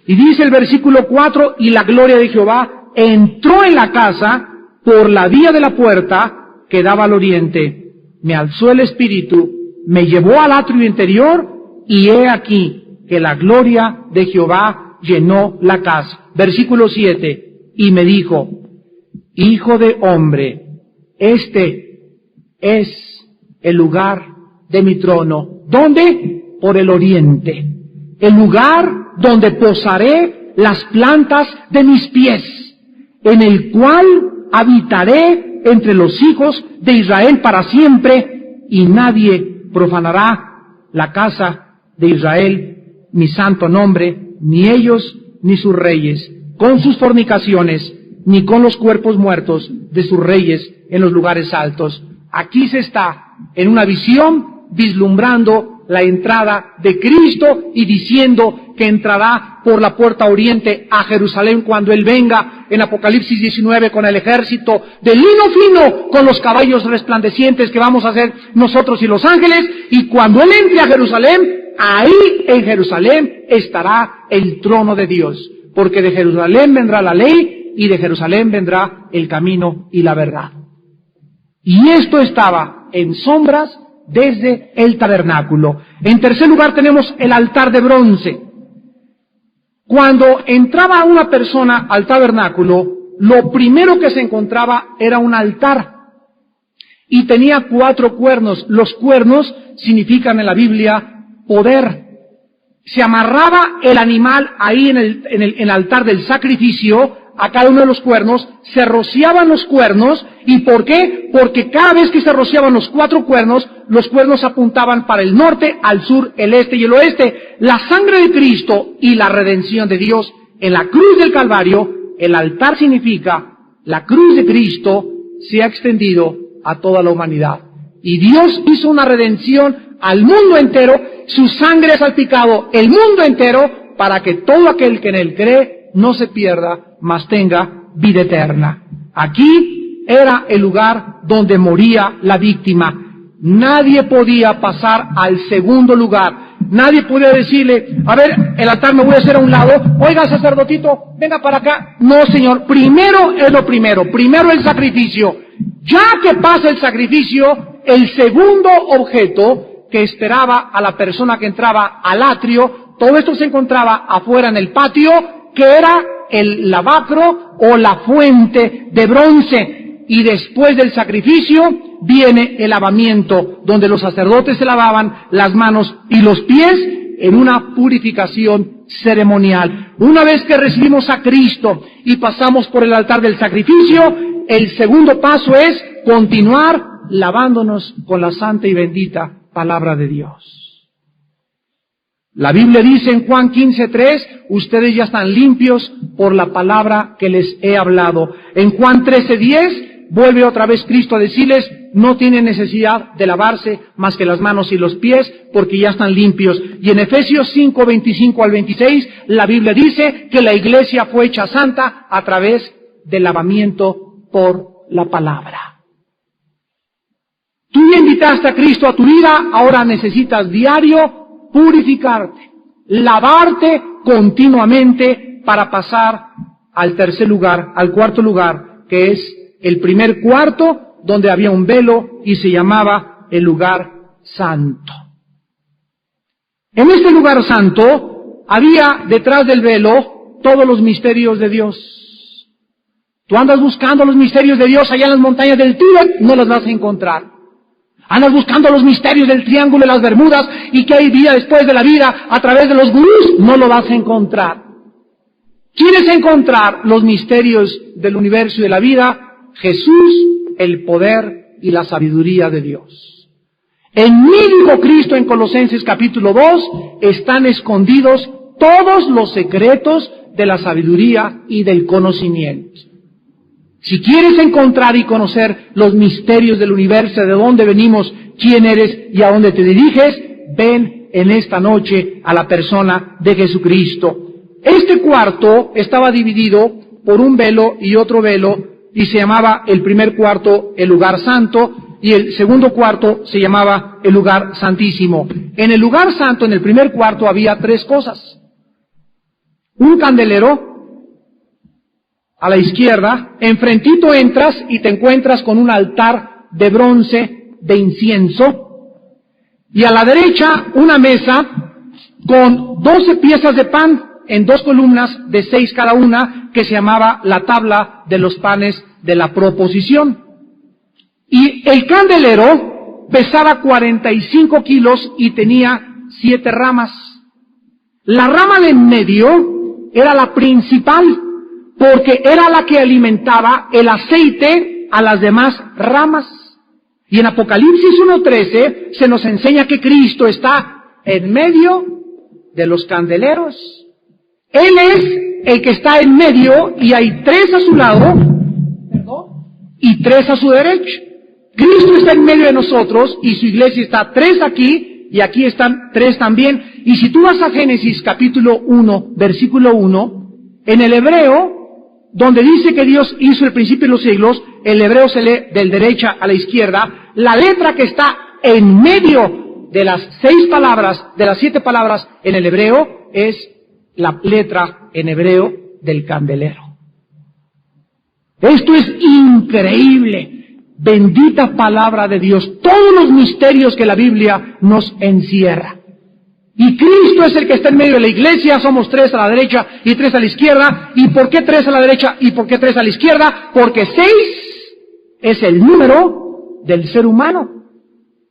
Y dice el versículo 4, y la gloria de Jehová entró en la casa por la vía de la puerta que daba al oriente. Me alzó el espíritu, me llevó al atrio interior, y he aquí que la gloria de Jehová llenó la casa. Versículo 7, y me dijo, hijo de hombre, este es el lugar de mi trono. ¿Dónde? Por el oriente. El lugar donde posaré las plantas de mis pies, en el cual habitaré entre los hijos de Israel para siempre, y nadie profanará la casa de Israel, mi santo nombre, ni ellos ni sus reyes, con sus fornicaciones, ni con los cuerpos muertos de sus reyes en los lugares altos. Aquí se está, en una visión, vislumbrando la entrada de Cristo y diciendo que entrará por la puerta oriente a Jerusalén cuando Él venga en Apocalipsis 19 con el ejército de lino fino, con los caballos resplandecientes que vamos a hacer nosotros y los ángeles, y cuando Él entre a Jerusalén, ahí en Jerusalén estará el trono de Dios, porque de Jerusalén vendrá la ley y de Jerusalén vendrá el camino y la verdad. Y esto estaba en sombras desde el tabernáculo. En tercer lugar tenemos el altar de bronce. Cuando entraba una persona al tabernáculo, lo primero que se encontraba era un altar. Y tenía 4 cuernos. Los cuernos significan en la Biblia poder. Se amarraba el animal ahí en el altar del sacrificio, a cada uno de los cuernos, se rociaban los cuernos. ¿Y por qué? Porque cada vez que se rociaban los 4 cuernos, los cuernos apuntaban para el norte, al sur, el este y el oeste. La sangre de Cristo y la redención de Dios en la cruz del Calvario, el altar significa, la cruz de Cristo se ha extendido a toda la humanidad. Y Dios hizo una redención al mundo entero, su sangre ha salpicado el mundo entero, para que todo aquel que en Él cree no se pierda, mas tenga vida eterna. Aquí era el lugar donde moría la víctima. Nadie podía pasar al segundo lugar. Nadie podía decirle, a ver, el altar me voy a hacer a un lado, oiga sacerdotito, venga para acá. No, señor, primero es lo primero el sacrificio. Ya que pasa el sacrificio, el segundo objeto que esperaba a la persona que entraba al atrio. Todo esto se encontraba afuera en el patio, que era el lavacro o la fuente de bronce. Y después del sacrificio viene el lavamiento, donde los sacerdotes se lavaban las manos y los pies en una purificación ceremonial. Una vez que recibimos a Cristo y pasamos por el altar del sacrificio, el segundo paso es continuar lavándonos con la santa y bendita palabra de Dios. La Biblia dice en Juan 15:3, ustedes ya están limpios por la palabra que les he hablado. En Juan 13:10, vuelve otra vez Cristo a decirles, no tienen necesidad de lavarse más que las manos y los pies, porque ya están limpios. Y en Efesios 5:25 al 26, la Biblia dice que la iglesia fue hecha santa a través del lavamiento por la palabra. Tú ya invitaste a Cristo a tu vida, ahora necesitas diario purificarte, lavarte continuamente para pasar al tercer lugar, al cuarto lugar, que es el primer cuarto, donde había un velo y se llamaba el lugar santo. En este lugar santo había detrás del velo todos los misterios de Dios. Tú andas buscando los misterios de Dios allá en las montañas del Tíbet, no los vas a encontrar. Andas buscando los misterios del Triángulo de las Bermudas y que hay vida después de la vida a través de los gurús, no lo vas a encontrar. ¿Quieres encontrar los misterios del universo y de la vida? Jesús, el poder y la sabiduría de Dios. En mí, dijo Cristo en Colosenses capítulo 2, están escondidos todos los secretos de la sabiduría y del conocimiento. Si quieres encontrar y conocer los misterios del universo, de dónde venimos, quién eres y a dónde te diriges, ven en esta noche a la persona de Jesucristo. Este cuarto estaba dividido por un velo y otro velo, y se llamaba el primer cuarto el lugar santo, y el segundo cuarto se llamaba el lugar santísimo. En el lugar santo, en el primer cuarto, había tres cosas. Un candelero a la izquierda, enfrentito entras y te encuentras con un altar de bronce de incienso, y a la derecha una mesa con 12 piezas de pan en 2 columnas de 6 cada una, que se llamaba la tabla de los panes de la proposición. Y el candelero pesaba 45 kilos y tenía 7 ramas. La rama de en medio era la principal, porque era la que alimentaba el aceite a las demás ramas. Y en Apocalipsis 1:13 se nos enseña que Cristo está en medio de los candeleros. Él es el que está en medio y hay 3 a su lado y 3 a su derecha. Cristo está en medio de nosotros y su iglesia está 3 aquí y aquí están 3 también. Y si tú vas a Génesis capítulo 1, versículo 1, en el hebreo, donde dice que Dios hizo el principio de los siglos, el hebreo se lee del derecha a la izquierda. La letra que está en medio de las 6 palabras, de las 7 palabras en el hebreo, es la letra en hebreo del candelero. Esto es increíble. Bendita palabra de Dios. Todos los misterios que la Biblia nos encierra. Y Cristo es el que está en medio de la iglesia. Somos 3 a la derecha y 3 a la izquierda. ¿Y por qué 3 a la derecha y por qué 3 a la izquierda? Porque 6 es el número del ser humano.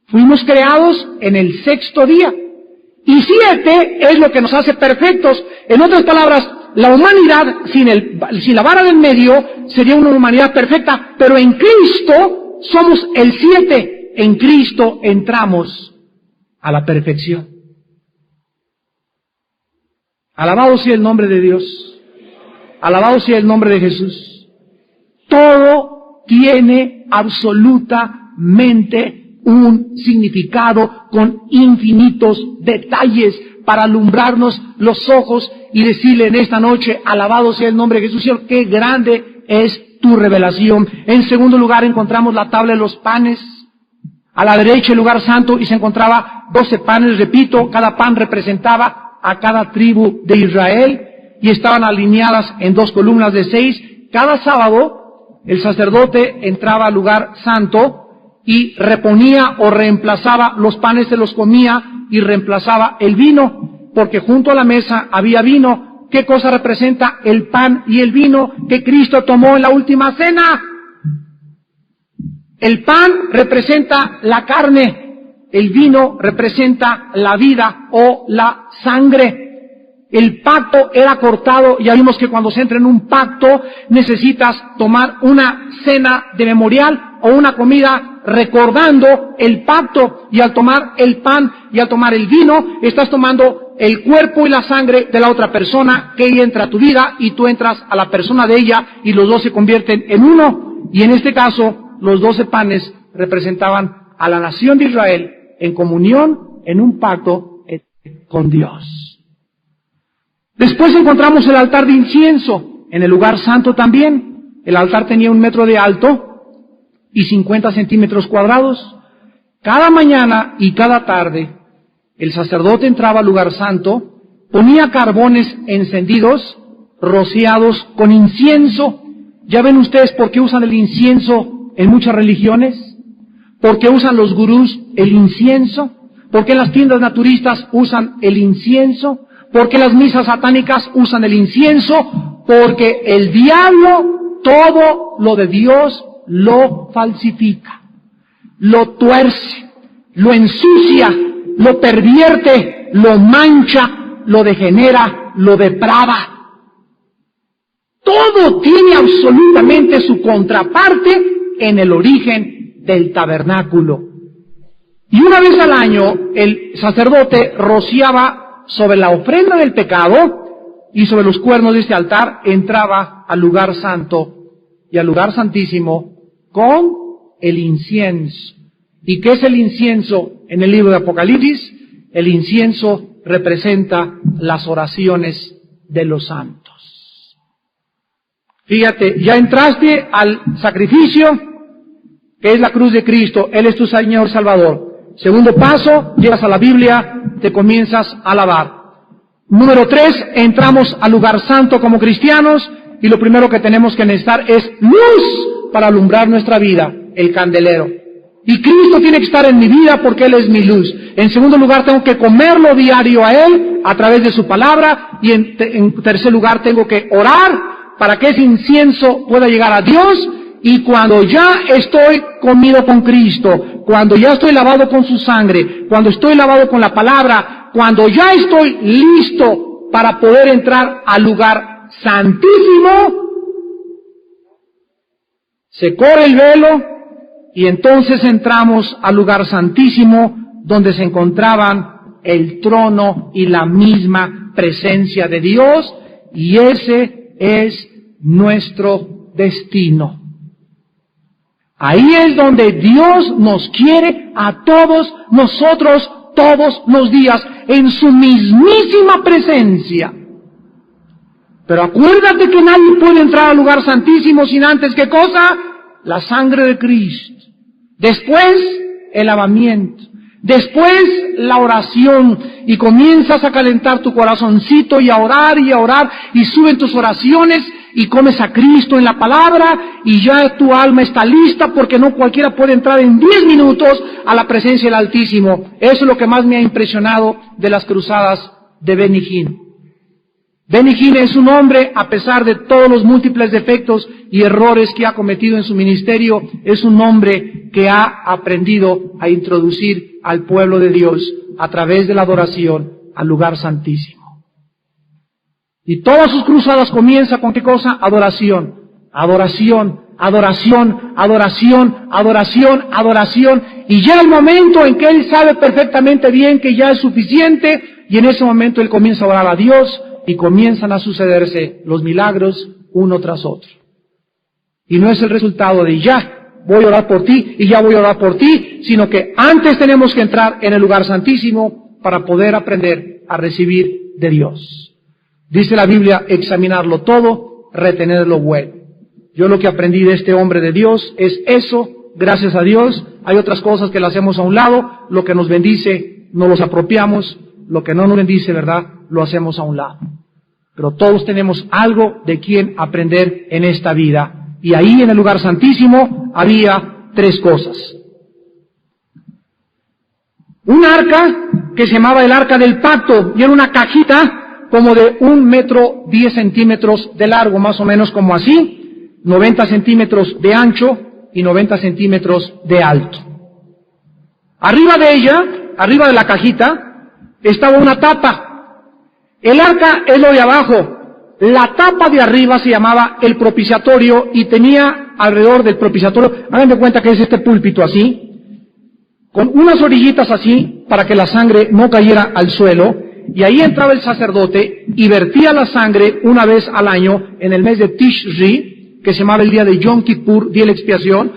Fuimos creados en el 6º día. Y 7 es lo que nos hace perfectos. En otras palabras, la humanidad sin la vara del medio sería una humanidad perfecta. Pero en Cristo somos el 7. En Cristo entramos a la perfección. Alabado sea el nombre de Dios. Alabado sea el nombre de Jesús. Todo tiene absolutamente un significado con infinitos detalles para alumbrarnos los ojos y decirle en esta noche, alabado sea el nombre de Jesús, Señor, qué grande es tu revelación. En segundo lugar encontramos la tabla de los panes. A la derecha el lugar santo y se encontraba 12 panes, repito, cada pan representaba a cada tribu de Israel y estaban alineadas en 2 columnas de 6. Cada sábado el sacerdote entraba al lugar santo y reponía o reemplazaba los panes, se los comía y reemplazaba el vino, porque junto a la mesa había vino. ¿Qué cosa representa el pan y el vino que Cristo tomó en la última cena? El pan representa la carne, el vino representa la vida o la sangre. El pacto era cortado, ya vimos que cuando se entra en un pacto necesitas tomar una cena de memorial o una comida recordando el pacto, y al tomar el pan y al tomar el vino estás tomando el cuerpo y la sangre de la otra persona, que ella entra a tu vida y tú entras a la persona de ella y los dos se convierten en uno. Y en este caso los 12 panes representaban a la nación de Israel en comunión, en un pacto con Dios. Después encontramos el altar de incienso en el lugar santo también. El altar tenía 1 metro de alto y 50 centímetros cuadrados. Cada mañana y cada tarde el sacerdote entraba al lugar santo, ponía carbones encendidos, rociados con incienso. ¿Ya ven ustedes por qué usan el incienso en muchas religiones? ¿Por qué usan los gurús el incienso? ¿Por qué las tiendas naturistas usan el incienso? ¿Por qué las misas satánicas usan el incienso? Porque el diablo todo lo de Dios lo falsifica, lo tuerce, lo ensucia, lo pervierte, lo mancha, lo degenera, lo deprava. Todo tiene absolutamente su contraparte en el origen del tabernáculo. Y una vez al año el sacerdote rociaba sobre la ofrenda del pecado y sobre los cuernos de este altar, entraba al lugar santo y al lugar santísimo con el incienso. ¿Y qué es el incienso en el libro de Apocalipsis? El incienso representa las oraciones de los santos. Fíjate, ya entraste al sacrificio, que es la cruz de Cristo. Él es tu Señor Salvador. Segundo paso, llegas a la Biblia, te comienzas a alabar. Número 3, entramos al lugar santo como cristianos y lo primero que tenemos que necesitar es luz para alumbrar nuestra vida, el candelero. Y Cristo tiene que estar en mi vida porque Él es mi luz. En segundo lugar, tengo que comerlo diario a Él a través de su palabra. Y en tercer lugar, tengo que orar para que ese incienso pueda llegar a Dios. Y cuando ya estoy comido con Cristo, cuando ya estoy lavado con su sangre, cuando estoy lavado con la palabra, cuando ya estoy listo para poder entrar al lugar santísimo, se corre el velo y entonces entramos al lugar santísimo donde se encontraban el trono y la misma presencia de Dios, y ese es nuestro destino. Ahí es donde Dios nos quiere a todos nosotros todos los días, en su mismísima presencia. Pero acuérdate que nadie puede entrar al lugar santísimo sin antes, ¿qué cosa? La sangre de Cristo. Después, el lavamiento. Después, la oración. Y comienzas a calentar tu corazoncito y a orar, y suben tus oraciones, y comes a Cristo en la palabra, y ya tu alma está lista, porque no cualquiera puede entrar en 10 minutos a la presencia del Altísimo. Eso es lo que más me ha impresionado de las cruzadas de Benny Hinn. Benny Hinn es un hombre, a pesar de todos los múltiples defectos y errores que ha cometido en su ministerio, es un hombre que ha aprendido a introducir al pueblo de Dios a través de la adoración al lugar santísimo. Y todas sus cruzadas comienzan con ¿qué cosa? Adoración, adoración, adoración, adoración, adoración, adoración. Y llega el momento en que él sabe perfectamente bien que ya es suficiente, y en ese momento él comienza a orar a Dios y comienzan a sucederse los milagros uno tras otro. Y no es el resultado de ya voy a orar por ti y ya voy a orar por ti, sino que antes tenemos que entrar en el lugar santísimo para poder aprender a recibir de Dios. Dice la Biblia, examinarlo todo, retener lo bueno. Yo lo que aprendí de este hombre de Dios es eso, gracias a Dios. Hay otras cosas que las hacemos a un lado, lo que nos bendice nos los apropiamos, lo que no nos bendice, ¿verdad?, lo hacemos a un lado. Pero todos tenemos algo de quien aprender en esta vida. Y ahí en el lugar santísimo había 3 cosas. Un arca que se llamaba el Arca del Pacto, y era una cajita como de 1,10 m de largo, más o menos como así, 90 centímetros de ancho y 90 centímetros de alto. Arriba de ella, arriba de la cajita, estaba una tapa. El arca es lo de abajo. La tapa de arriba se llamaba el propiciatorio y tenía alrededor del propiciatorio, hagan de cuenta que es este púlpito así, con unas orillitas así para que la sangre no cayera al suelo, y ahí entraba el sacerdote y vertía la sangre una vez al año en el mes de Tishri, que se llamaba el día de Yom Kippur, día de la expiación,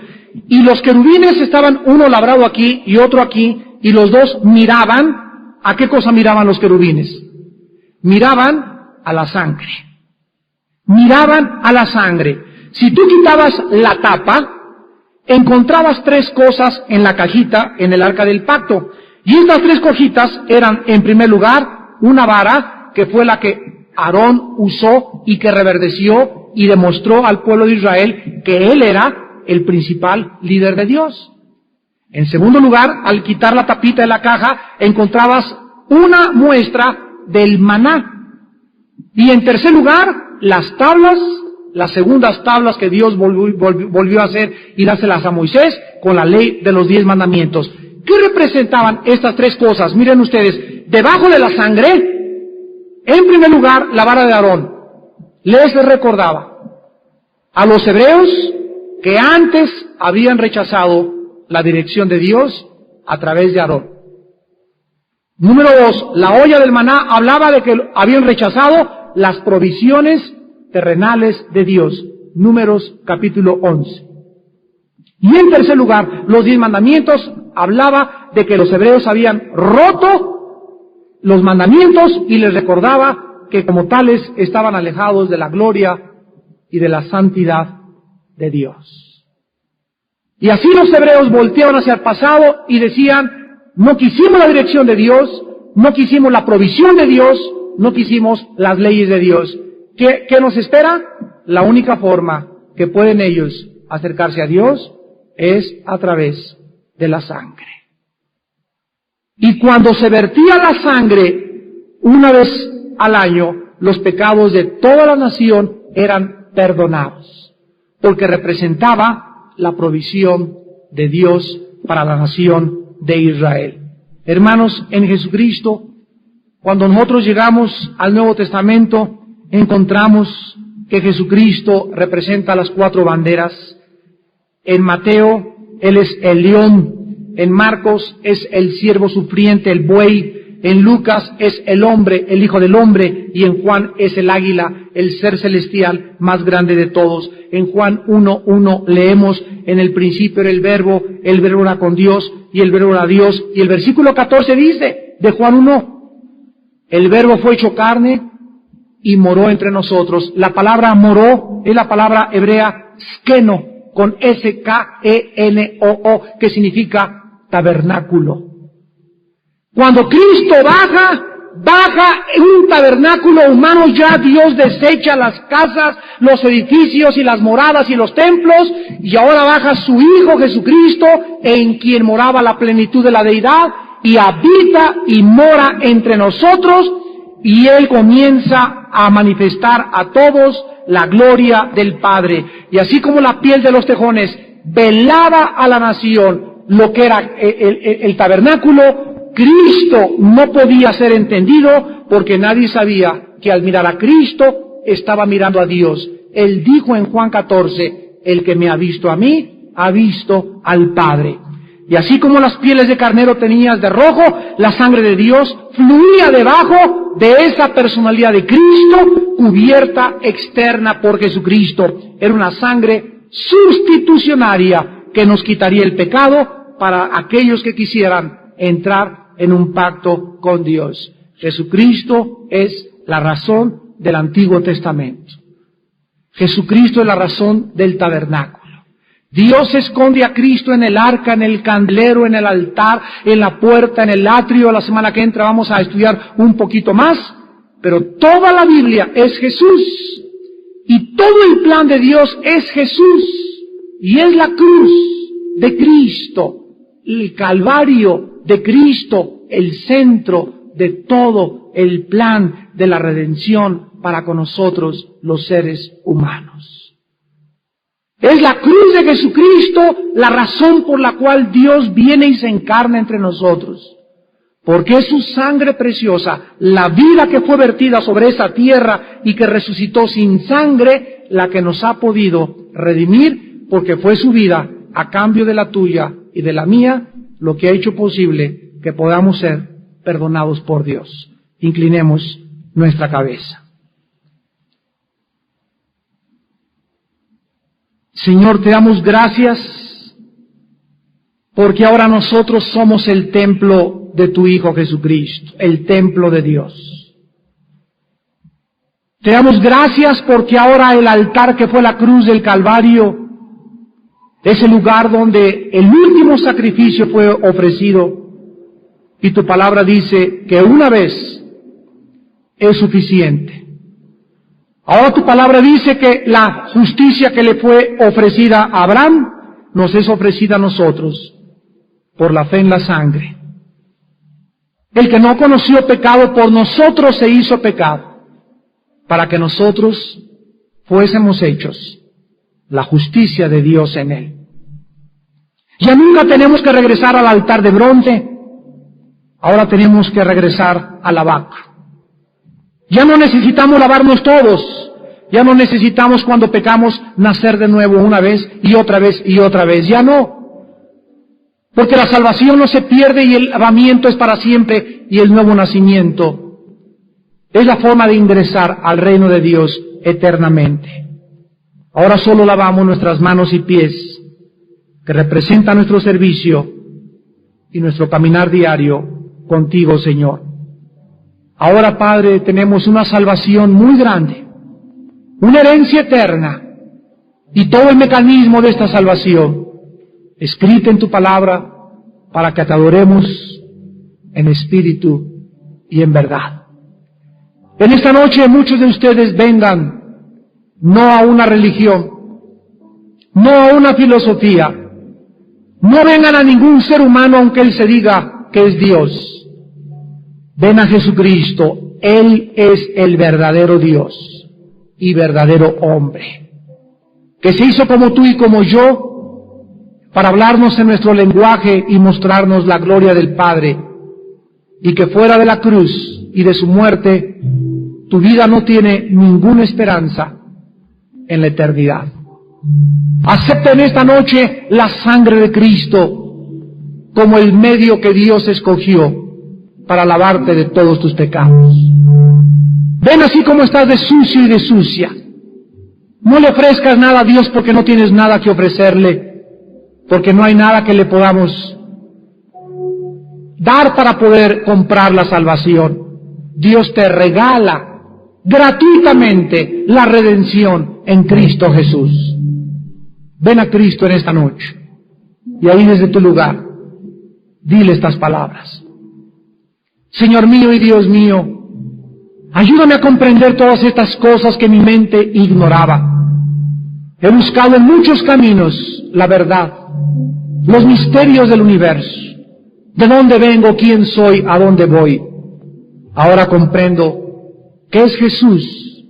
y los querubines estaban uno labrado aquí y otro aquí, y los dos miraban. ¿A qué cosa miraban los querubines? Miraban a la sangre. Miraban a la sangre. Si tú quitabas la tapa, encontrabas 3 cosas en la cajita, en el Arca del Pacto. Y estas 3 cojitas eran, en primer lugar, una vara, que fue la que Aarón usó y que reverdeció y demostró al pueblo de Israel que él era el principal líder de Dios. En segundo lugar, al quitar la tapita de la caja, encontrabas una muestra del maná. Y en tercer lugar, las tablas, las segundas tablas que Dios volvió a hacer y dárselas a Moisés con la ley de los 10 mandamientos. ¿Qué representaban estas 3 cosas? Miren ustedes, debajo de la sangre, en primer lugar, la vara de Aarón. Les recordaba a los hebreos que antes habían rechazado la dirección de Dios a través de Aarón. Número 2, la olla del maná hablaba de que habían rechazado las provisiones terrenales de Dios. Números capítulo 11. Y en tercer lugar, los 10 mandamientos hablaba de que los hebreos habían roto los mandamientos y les recordaba que como tales estaban alejados de la gloria y de la santidad de Dios. Y así los hebreos volteaban hacia el pasado y decían: no quisimos la dirección de Dios, no quisimos la provisión de Dios, no quisimos las leyes de Dios. ¿Qué nos espera? La única forma que pueden ellos acercarse a Dios es a través de la sangre. Y cuando se vertía la sangre una vez al año, los pecados de toda la nación eran perdonados, porque representaba la provisión de Dios para la nación de Israel. Hermanos, en Jesucristo, cuando nosotros llegamos al Nuevo Testamento, encontramos que Jesucristo representa las 4 banderas. En Mateo, Él es el león. En Marcos, es el siervo sufriente, el buey. En Lucas, es el hombre, el Hijo del Hombre. Y en Juan, es el águila, el ser celestial más grande de todos. En Juan 1:1 leemos: en el principio era el verbo era con Dios, y el verbo era Dios. Y el versículo 14 dice, de Juan 1, el verbo fue hecho carne y moró entre nosotros. La palabra moró es la palabra hebrea skeno, con S-K-E-N-O-O, que significa tabernáculo. Cuando Cristo baja en un tabernáculo humano. Ya Dios desecha las casas, los edificios y las moradas y los templos, y ahora baja su Hijo Jesucristo, en quien moraba la plenitud de la deidad, y habita y mora entre nosotros, y Él comienza a manifestar a todos la gloria del Padre. Y así como la piel de los tejones velaba a la nación lo que era el tabernáculo, Cristo no podía ser entendido porque nadie sabía que al mirar a Cristo estaba mirando a Dios. Él dijo en Juan 14, el que me ha visto a mí, ha visto al Padre. Y así como las pieles de carnero tenías de rojo, la sangre de Dios fluía debajo de esa personalidad de Cristo, cubierta externa por Jesucristo. Era una sangre sustitucionaria que nos quitaría el pecado para aquellos que quisieran entrar en un pacto con Dios. Jesucristo es la razón del Antiguo Testamento. Jesucristo es la razón del tabernáculo. Dios esconde a Cristo en el arca, en el candelero, en el altar, en la puerta, en el atrio. La semana que entra vamos a estudiar un poquito más, pero toda la Biblia es Jesús. Y todo el plan de Dios es Jesús. Y es la cruz de Cristo, el Calvario, de Cristo, el centro de todo el plan de la redención para con nosotros los seres humanos. Es la cruz de Jesucristo la razón por la cual Dios viene y se encarna entre nosotros. Porque es su sangre preciosa, la vida que fue vertida sobre esa tierra y que resucitó sin sangre, la que nos ha podido redimir, porque fue su vida a cambio de la tuya y de la mía, lo que ha hecho posible que podamos ser perdonados por Dios. Inclinemos nuestra cabeza. Señor, te damos gracias porque ahora nosotros somos el templo de tu Hijo Jesucristo, el templo de Dios. Te damos gracias porque ahora el altar que fue la cruz del Calvario es el lugar donde el último sacrificio fue ofrecido. Y tu palabra dice que una vez es suficiente. Ahora tu palabra dice que la justicia que le fue ofrecida a Abraham nos es ofrecida a nosotros por la fe en la sangre. El que no conoció pecado por nosotros se hizo pecado, para que nosotros fuésemos hechos la justicia de Dios en él. Ya nunca tenemos que regresar al altar de bronce, ahora tenemos que regresar a la vaca. Ya no necesitamos lavarnos todos, ya no necesitamos cuando pecamos nacer de nuevo una vez y otra vez y otra vez, ya no. Porque la salvación no se pierde y el lavamiento es para siempre y el nuevo nacimiento es la forma de ingresar al reino de Dios eternamente. Ahora solo lavamos nuestras manos y pies, que representan nuestro servicio y nuestro caminar diario contigo, Señor. Ahora, Padre, tenemos una salvación muy grande, una herencia eterna, y todo el mecanismo de esta salvación escrita en tu palabra para que te adoremos en espíritu y en verdad. En esta noche muchos de ustedes vengan no a una religión, no a una filosofía, no vengan a ningún ser humano aunque él se diga que es Dios. Ven a Jesucristo, Él es el verdadero Dios y verdadero hombre, que se hizo como tú y como yo, para hablarnos en nuestro lenguaje y mostrarnos la gloria del Padre, y que fuera de la cruz y de su muerte, tu vida no tiene ninguna esperanza en la eternidad. Acepta en esta noche la sangre de Cristo como el medio que Dios escogió para lavarte de todos tus pecados. Ven así como estás de sucio y de sucia. No le ofrezcas nada a Dios porque no tienes nada que ofrecerle, porque no hay nada que le podamos dar para poder comprar la salvación. Dios te regala gratuitamente la redención en Cristo Jesús. Ven a Cristo en esta noche y ahí desde tu lugar dile estas palabras. Señor mío y Dios mío, ayúdame a comprender todas estas cosas que mi mente ignoraba. He buscado en muchos caminos la verdad, los misterios del universo, de dónde vengo, quién soy, a dónde voy. Ahora comprendo que es Jesús,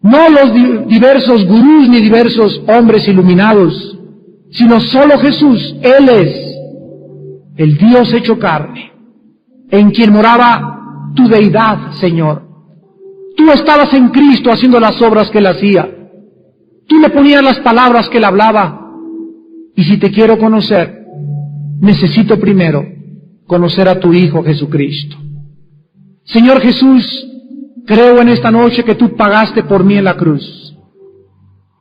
no los diversos gurús ni diversos hombres iluminados, sino solo Jesús. Él es el Dios hecho carne, en quien moraba tu deidad, Señor. Tú estabas en Cristo haciendo las obras que Él hacía. Tú le ponías las palabras que Él hablaba. Y si te quiero conocer, necesito primero conocer a tu Hijo Jesucristo. Señor Jesús, creo en esta noche que tú pagaste por mí en la cruz,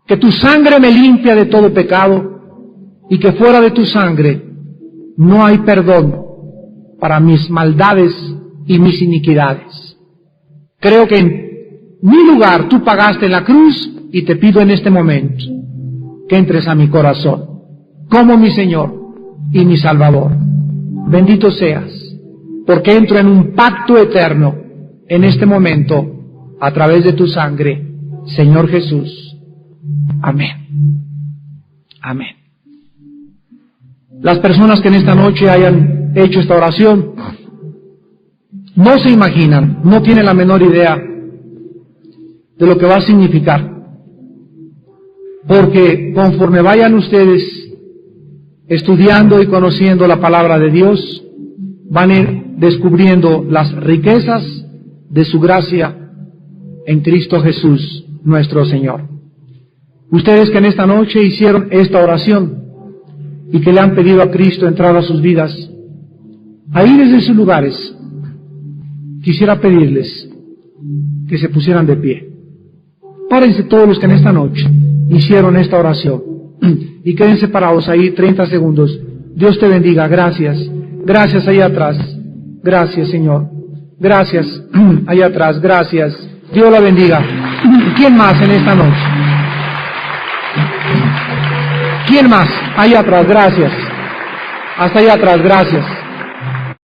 que tu sangre me limpia de todo pecado y que fuera de tu sangre no hay perdón para mis maldades y mis iniquidades. Creo que en mi lugar tú pagaste en la cruz y te pido en este momento que entres a mi corazón como mi Señor y mi Salvador. Bendito seas, porque entro en un pacto eterno en este momento a través de tu sangre, Señor Jesús. Amén. Amén. Las personas que en esta noche hayan hecho esta oración, no se imaginan, no tienen la menor idea de lo que va a significar. Porque conforme vayan ustedes estudiando y conociendo la palabra de Dios, van a ir descubriendo las riquezas de su gracia en Cristo Jesús, nuestro Señor. Ustedes que en esta noche hicieron esta oración y que le han pedido a Cristo entrar a sus vidas, ahí desde sus lugares, quisiera pedirles que se pusieran de pie. Párense todos los que en esta noche hicieron esta oración y quédense parados ahí 30 segundos. Dios te bendiga. Gracias. Gracias allá atrás. Gracias, Señor. Gracias allá atrás. Gracias. Dios la bendiga. ¿Quién más en esta noche? ¿Quién más? Allá atrás. Gracias. Hasta allá atrás. Gracias.